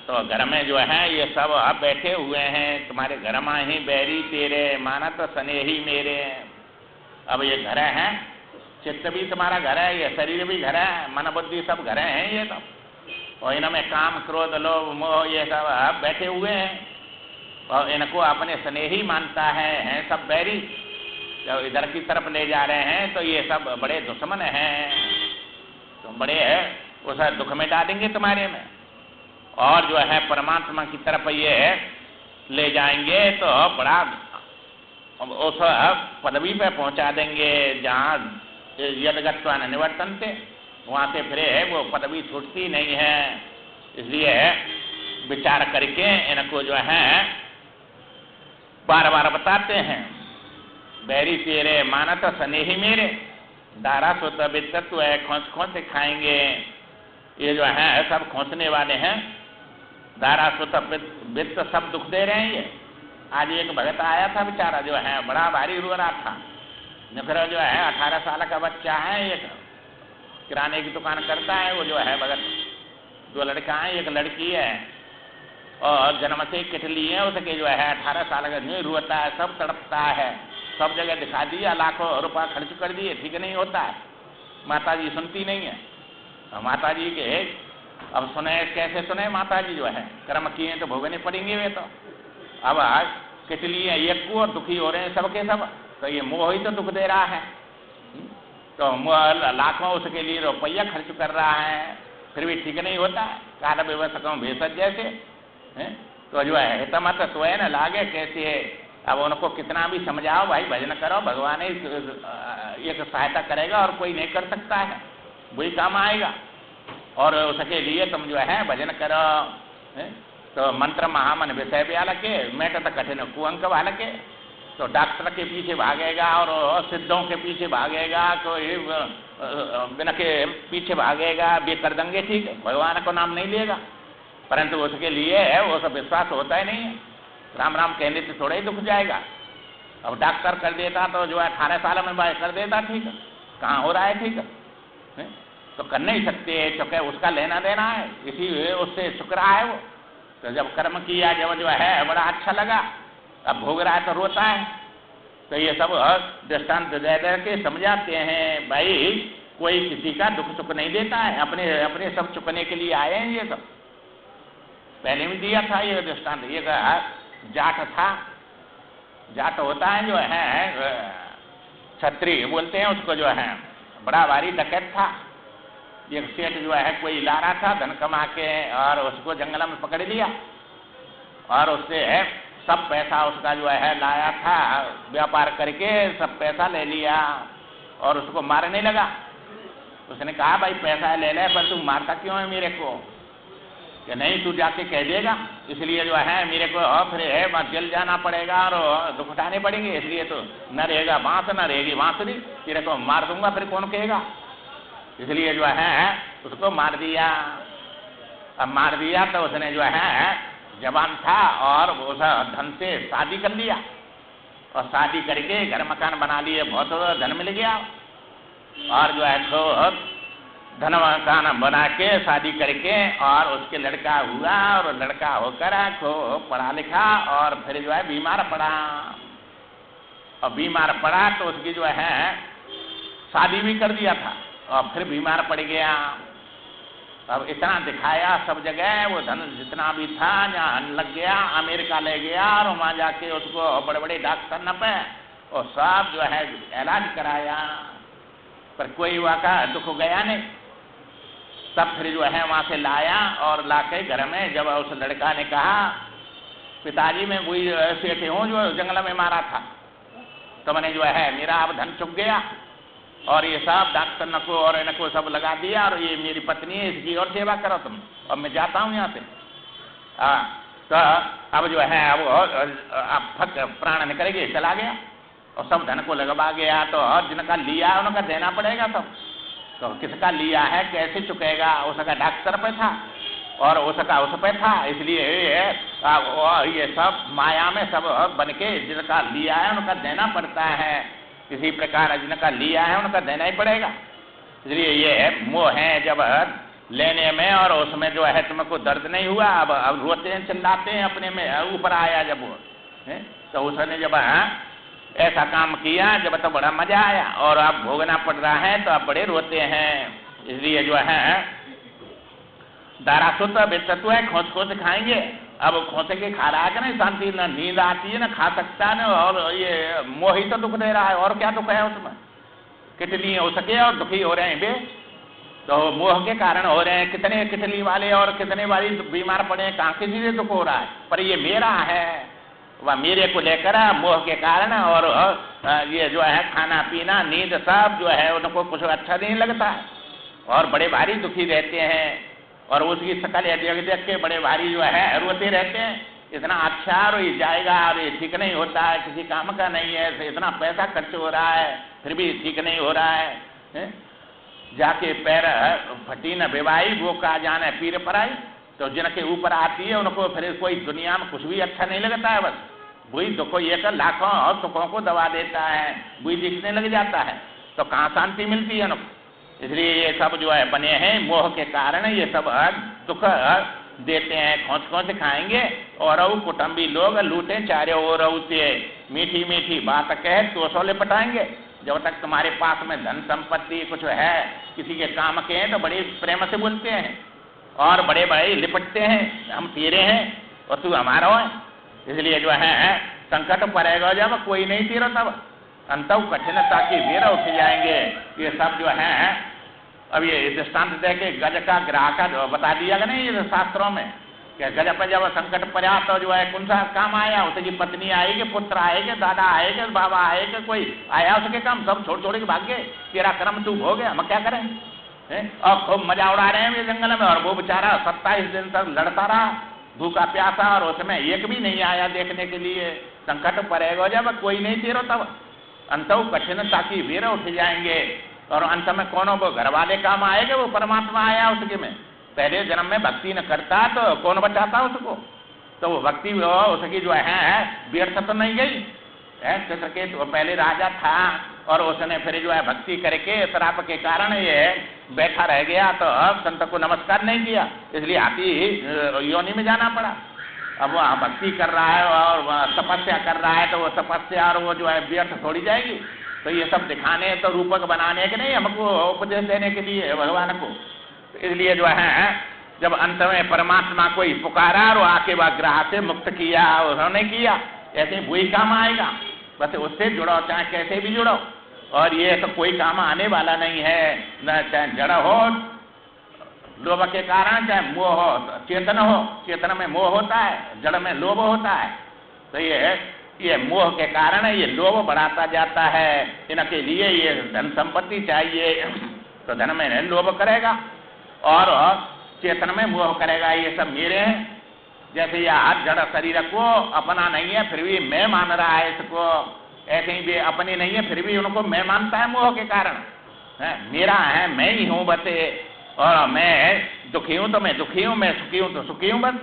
तो घर में जो है ये सब अब बैठे हुए हैं, तुम्हारे घर में ही बैरी तेरे मानत स्नेही मेरे। अब ये घर है, चित्त भी तुम्हारा घर है, ये शरीर भी घर है, मन बुद्धि सब घर हैं ये सब, और इनमें काम क्रोध लोभ मोह ये सब बैठे हुए हैं, और इनको अपने स्नेही मानता है सब बैरी। जब इधर की तरफ ले जा रहे हैं तो ये सब बड़े दुश्मन हैं, तो बड़े उस दुख में डालेंगे तुम्हारे में, और जो है परमात्मा की तरफ ये ले जाएंगे तो बड़ा उस पदवी पे पहुंचा देंगे जहाँ यदगत्वा न निवर्तन्ते, वहाँ से फिर वो पदवी छूटती नहीं है। इसलिए विचार करके इनको जो है बार बार बताते हैं, बैरी तेरे मानत स्नेही मेरे, दारा सुत वित्तत्व है, खोंच खोंच खाएंगे। ये जो है सब खोंचने वाले हैं, दारा सुत वित्त सब दुख दे रहे हैं। ये आज एक भगत आया था बेचारा, जो है बड़ा भारी रो रहा था। फिर जो है 18 साल का बच्चा है, एक किराने की दुकान करता है वो जो है भगत, 2 लड़का है, एक लड़की है, और जन्म से किटली है उसके, जो है 18 साल का नहीं रोता है, सब तड़पता है, सब जगह दिखा दिया, लाखों रुपया खर्च कर दिए, ठीक नहीं होता है। माता जी सुनती नहीं है, माता जी के अब सुने कैसे सुने, माता जी जो है कर्म किए तो भोगने पड़ेंगे वे तो। अब आज किटली है एक को, दुखी हो रहे हैं सबके सब, तो ये मोह ही तो दुख दे रहा है। तो लाखों उसके लिए रुपया खर्च कर रहा है, फिर भी ठीक नहीं होता है, काल व्यवस्था भेषज जैसे है। तो जो है हितमत स्वयं न लागे कैसे, अब उनको कितना भी समझाओ भाई भजन करो, भगवान ही एक सहायता करेगा और कोई नहीं कर सकता है, वही काम आएगा। और उसके लिए तुम जो है भजन करो, तो मंत्र महामन विषय व्याल के मेट तो कठिन कुअंक वाल के, तो डॉक्टर के पीछे भागेगा और सिद्धों के पीछे भागेगा, कोई बिना के पीछे भागेगा, वे कर देंगे ठीक, भगवान को नाम नहीं लेगा। परंतु उसके लिए वो सब विश्वास होता ही नहीं है, राम राम कहने से थोड़ा ही दुख जाएगा। अब डॉक्टर कर देता तो जो है 18 साल में बाय कर देता ठीक, कहाँ हो रहा है ठीक है? तो कर नहीं सकते, चूँकि उसका लेना देना है, इसी उससे चुक रहा है वो। तो जब कर्म किया, जब जो है बड़ा अच्छा लगा, अब भोग रहा है तो रोता है। तो ये सब दृष्टांत दे दे के समझाते हैं, भाई कोई किसी का दुख सुख नहीं देता है, अपने अपने सब चुकने के लिए आए हैं। ये सब पहले भी दिया था ये दृष्टांत। ये जाट था, जाट होता है जो है छत्री बोलते हैं उसको, जो है बड़ा भारी डकैत था। एक सेठ जो है कोई ला रहा था धन कमा के, और उसको जंगल में पकड़ लिया, और उससे सब पैसा उसका जो है लाया था, व्यापार करके सब पैसा ले लिया, और उसको मारने लगा। उसने कहा भाई पैसा ले ले, पर तू मारता क्यों है मेरे को? कि नहीं तू जाके कह देगा, इसलिए जो है मेरे को फिर है जेल जाना पड़ेगा और दुख उठाने पड़ेंगे, इसलिए तो न रहेगा बांस न रहेगी बांसुरी, तेरे को मार दूंगा, फिर कौन कहेगा। इसलिए जो है उसको मार दिया। अब मार दिया तो उसने जो है जवान था और उस धन से शादी कर लिया और शादी करके घर मकान बना लिए, बहुत धन मिल गया और जो है तो धन मकान बना के शादी करके और उसके लड़का हुआ और लड़का होकर खूब पढ़ा लिखा और फिर जो है बीमार पड़ा और बीमार पड़ा तो उसकी जो है शादी भी कर दिया था और फिर बीमार पड़ गया। अब इतना दिखाया सब जगह, वो धन जितना भी था जहाँ लग गया, अमेरिका ले गया और वहाँ जाके उसको बड़े बड़े डॉक्टर न पे और सब जो है इलाज कराया, पर कोई वाका दुख गया नहीं। तब फिर जो है वहाँ से लाया और लाके घर में जब उस लड़का ने कहा पिताजी मैं वही सेठ हूँ जो जंगल में मारा था, तो मैंने जो है मेरा अब धन चुक गया और ये सब डॉक्टर नको और इनको सब लगा दिया और ये मेरी पत्नी है, इसकी और सेवा करो तुम, अब मैं जाता हूँ यहाँ से। तो अब जो है अब फक प्राण निकल गए, चला गया और सब धन को लगवा गया। तो जिनका लिया उनका देना पड़ेगा सब, तो किसका लिया है कैसे चुकेगा, उसका डॉक्टर पे था और उसका उस पे था, इसलिए ये सब माया में सब बन के जिनका लिया है उनका देना पड़ता है। इसी प्रकार जिनका लिया है उनका देना ही पड़ेगा। इसलिए ये मोह है, जब लेने में और उसमें जो है तुमको दर्द नहीं हुआ, अब रोते हैं चिल्लाते हैं अपने में ऊपर आया जब वो तो उसने जब ऐसा काम किया जब तो बड़ा मजा आया और अब भोगना पड़ रहा है तो अब बड़े रोते हैं। इसलिए जो है दारासुत बेतत्व है, खोज खोज खाएंगे। अब खोसे के खा रहा है कि नहीं, शांति न नींद आती है, न खा सकता है, और ये मोह ही तो दुख दे रहा है, और क्या दुख है उसमें। कितनी हो सके और दुखी हो रहे हैं बे, तो मोह के कारण हो रहे हैं। कितने कितनी वाले और कितने वाली बीमार पड़े हैं, कहाँ किसी से दुख हो रहा है, पर ये मेरा है, वह मेरे को लेकर मोह के कारण। और ये जो है खाना पीना नींद सब जो है उनको कुछ अच्छा नहीं लगता है और बड़े भारी दुखी रहते हैं और उसकी शकल देख देख के बड़े भारी जो है रोते रहते हैं। इतना अच्छा और ये जाएगा और ये ठीक नहीं होता है, किसी काम का नहीं है, इतना पैसा खर्च हो रहा है फिर भी ठीक नहीं हो रहा है। जाके पैर फटी न बेवाई वो का जाने पीर पर आई, तो जिनके ऊपर आती है उनको फिर कोई दुनिया में कुछ भी अच्छा नहीं लगता है, बस वही दुखों ये कर लाखों और सुखों को दबा देता है, वही दिखने लग जाता है, तो कहाँ शांति मिलती है उनको। इसलिए ये सब जो है बने हैं मोह के कारण, ये सब दुख देते हैं। खोज खोज खाएंगे और कुटुंबी लोग लूटे चारे और मीठी मीठी बात कहे तो सौ लिपटाएंगे। जब तक तुम्हारे पास में धन संपत्ति कुछ है, किसी के काम के हैं, तो बड़े प्रेम से बोलते हैं और बड़े बड़े लिपटते हैं, हम तेरे हैं और तू हमारा है। इसलिए जो है संकट पड़ेगा जब कोई नहीं तीरो तब अंतव कठिनता की वीर उठ जाएंगे। ये सब जो है अब ये दृष्टांत दे के गज का ग्राहक का बता दिया गया नहीं ये शास्त्रों में कि गज पर जब संकट पड़ा तो जो है कौन सा काम आया, उसकी पत्नी आएगी, पुत्र आएगा, दादा आएगा, बाबा आएगा, कोई आया उसके काम सब छोड़ छोड़ के भाग गए, तेरा कर्म तू हो गया, हम क्या करें। और खूब मजा उड़ा रहे हैं ये जंगल में और वो बेचारा 27 दिन तक लड़ता रहा भूखा प्यासा और उसमें एक भी नहीं आया देखने के लिए। संकट पड़ेगा जब कोई नहीं तीरो तब अंतव कठिनता की वीर उठ जाएंगे और अंत में कौन वो घर वाले काम आएंगे, वो परमात्मा आया उसके में। पहले जन्म में भक्ति न करता तो कौन बचाता उसको, तो वो भक्ति उसकी जो है व्यर्थ तो नहीं गई। चित्रकेत वो पहले राजा था और उसने फिर जो है भक्ति करके श्राप के कारण ये बैठा रह गया, तो अब संत को नमस्कार नहीं किया, इसलिए हाथी योनि में जाना पड़ा। अब वो भक्ति कर रहा है और तपस्या कर रहा है, तो वो तपस्या और वो जो है व्यर्थ थोड़ी जाएगी। तो ये सब दिखाने तो रूपक बनाने के नहीं, हमको उपदेश देने के लिए भगवान को। तो इसलिए जो है जब अंत में परमात्मा को ही पुकारा और आके वह ग्रह से मुक्त किया, उन्होंने किया, ऐसे वही काम आएगा। बस उससे जुड़ो, चाहे कैसे भी जुड़ो, और ये तो कोई काम आने वाला नहीं है, न चाहे जड़ हो लोभ के कारण, चाहे मोह हो, चेतन हो, चेतन में मोह होता है, जड़ में लोभ होता है। तो ये मोह के कारण ये लोभ बढ़ाता जाता है। इनके लिए ये धन संपत्ति चाहिए तो धन में लोभ करेगा और चेतन में मोह करेगा ये सब मेरे हैं। जैसे ये आज जड़ शरीर को अपना नहीं है फिर भी मैं मान रहा है इसको, ऐसे ही भी अपनी नहीं है फिर भी उनको मैं मानता है मोह के कारण। मेरा है, मैं ही हूँ बस, और मैं दुखी हूँ तो मैं दुखी हूँ, मैं सुखी हूँ तो सुखी हूँ बस।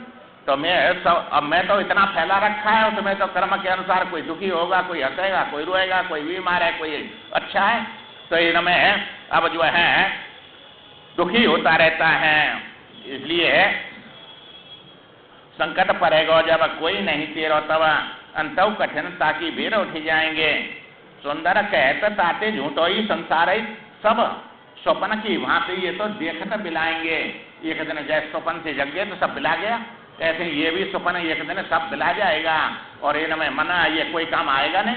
तो मैं तो इतना फैला रखा है उसमें, तो कर्म के अनुसार कोई दुखी होगा, कोई हंसेगा, कोई रोएगा, कोई बीमार है, कोई अच्छा है। तो इनमें अब जो है दुखी होता रहता है। इसलिए संकट पड़ेगा जब कोई नहीं तेरो तब अंतव कठिनता की भीड़ उठ जाएंगे। सुंदर कहते ताते झूठो ही संसार सब स्वप्न की भांति ये तो देखते बिलाएंगे। एक दिन जैसे स्वप्न से जग गए तो सब बिला गया, ऐसे ये भी स्वप्न एक दिन सब बिला जाएगा और इनमें मना ये कोई काम आएगा नहीं।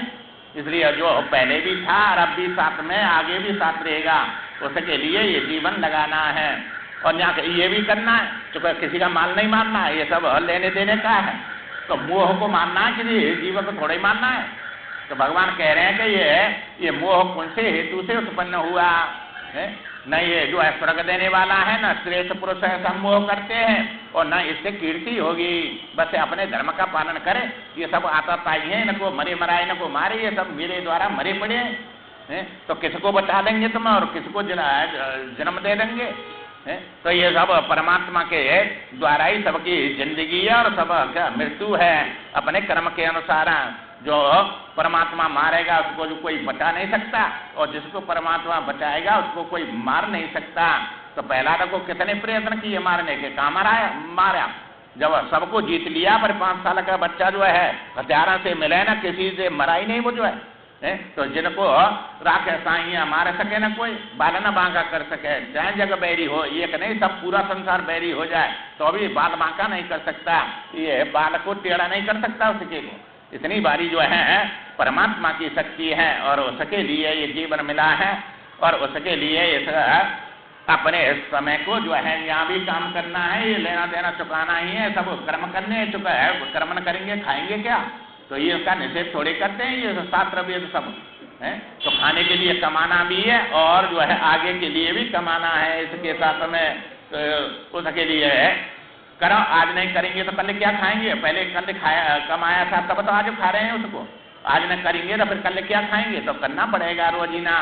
इसलिए जो पहले भी था और अब भी साथ में आगे भी साथ रहेगा, उसके लिए ये जीवन लगाना है और यहाँ ये भी करना है। तो किसी का माल नहीं मानना है, ये सब लेने देने का है। तो मोह को मानना है, किसी जीवन को थोड़ा ही मानना है। तो भगवान कह रहे हैं कि ये मोह कौन से हेतु से उत्पन्न हुआ है? न ये जो है स्वर्ग देने वाला है, न श्रेष्ठ पुरुष है, सब मोह करते हैं और न इससे कीर्ति होगी। बस अपने धर्म का पालन करे। ये सब आताताई है, इनको मरे मराए, इनको मारे, ये सब मेरे द्वारा मरे पड़े हैं। तो किसको बचा देंगे तुम और किसको जन्म दे देंगे? तो ये सब परमात्मा के द्वारा ही सबकी जिंदगी है और सब मृत्यु है अपने कर्म के अनुसार। जो परमात्मा मारेगा उसको जो कोई बचा नहीं सकता और जिसको परमात्मा बचाएगा उसको कोई मार नहीं सकता। तो पहला को कितने प्रयत्न किए मारने के, कहाँ मारा? जब सबको जीत लिया पर 5 साल का बच्चा जो है हथियारों से मिले ना, किसी से मरा ही नहीं वो जो है। तो जिनको राखे साइया मार सके ना कोई, बाल न बांका कर सके, चाहे जग बैरी हो, एक नहीं सब पूरा संसार बैरी हो जाए तो अभी बाल बांका नहीं कर सकता, ये बाल को टेढ़ा नहीं कर सकता उसके को। इतनी बारी जो है परमात्मा की शक्ति है और उसके लिए ये जीवन मिला है और उसके लिए इस अपने समय को जो है यहाँ भी काम करना है, ये लेना देना चुकाना ही है, सब कर्म करने चुका है। कर्म न करेंगे खाएंगे क्या? तो ये उसका निषेध थोड़े करते हैं, ये शास्त्र भी सब है। तो खाने के लिए कमाना भी है और जो है आगे के लिए भी कमाना है। इसके साथ में तो उसके लिए है करो, आज नहीं करेंगे तो कल क्या खाएंगे? पहले कल खाया कमाया था तब तो आज खा रहे हैं उसको, आज न करेंगे तो फिर कल क्या खाएंगे? तो करना पड़ेगा रोजीना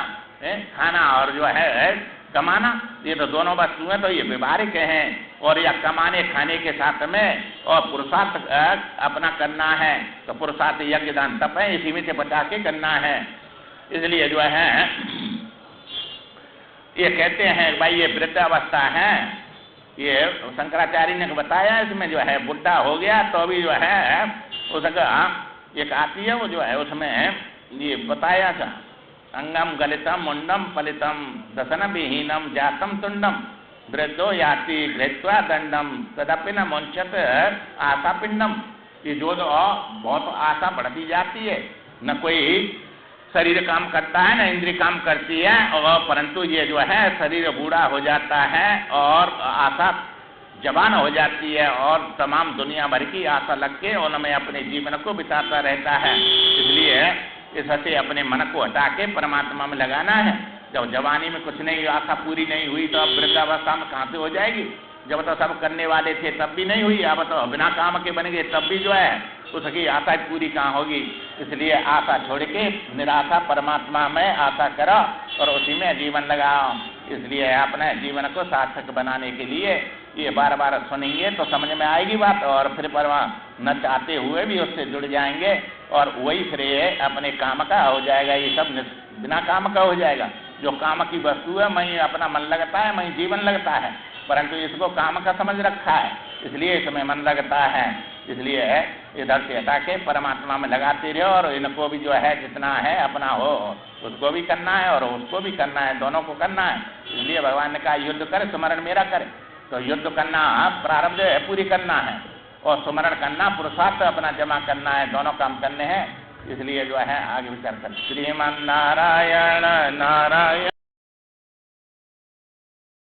खाना और जो है कमाना। ये तो दोनों वस्तुएं तो ये व्यवहारिक हैं और या कमाने खाने के साथ में और पुरुषार्थ अपना करना है। तो पुरुषार्थ यज्ञ दान तप है, इसी में से बचा के करना है। इसलिए जो है ये कहते हैं भाई ये वृद्ध अवस्था है, ये शंकराचार्य ने बताया। इसमें जो है बुढ़ा हो गया तो भी जो है उसका एक आती है वो जो है उसमें ये बताया था, अंगम गलितम मुंडम फलितम दसन विहीनम जातम तुंडम वृद्धो याति घृत्वा दंडम तदपि न मुंचत आशा पिंडम। ये जो बहुत आशा बढ़ती जाती है, न कोई शरीर काम करता है न इंद्रिय काम करती है, और परंतु ये जो है शरीर बूढ़ा हो जाता है और आशा जवान हो जाती है और तमाम दुनिया भर की आशा लग के उनमें अपने जीवन को बिताता रहता है। इसलिए इससे अपने मन को हटा के परमात्मा में लगाना है। जब जवानी में कुछ नहीं, आशा पूरी नहीं हुई तो अब वृद्धावस्था में कहाँ से हो जाएगी? जब तो सब करने वाले थे तब भी नहीं हुई, अब तो बिना काम के बन गए तब भी जो है उसकी आशा पूरी कहाँ होगी? इसलिए आशा छोड़ के निराशा परमात्मा में आशा करो और उसी में जीवन लगाओ। इसलिए अपने जीवन को सार्थक बनाने के लिए ये बार बार सुनेंगे तो समझ में आएगी बात और फिर न चाहते हुए भी उससे जुड़ जाएंगे और वही फिर अपने काम का हो जाएगा। ये सब बिना काम का हो जाएगा। जो काम की वस्तु है वहीं अपना मन लगता है, वहीं जीवन लगता है, परंतु इसको काम का समझ रखा है इसलिए इसमें मन लगता है। इसलिए इधर से हटा के परमात्मा में लगाते रहो और इनको भी जो है जितना है अपना हो उसको भी करना है और उसको भी करना है, दोनों को करना है। इसलिए भगवान ने कहा युद्ध करे सुमरण मेरा करे। तो युद्ध करना प्रारब्ध है, पूरी करना है और सुमरण करना पुरुषार्थ अपना जमा करना है, दोनों काम करने हैं। इसलिए जो है आगे विचार कर श्रीमन नारायण नारायण।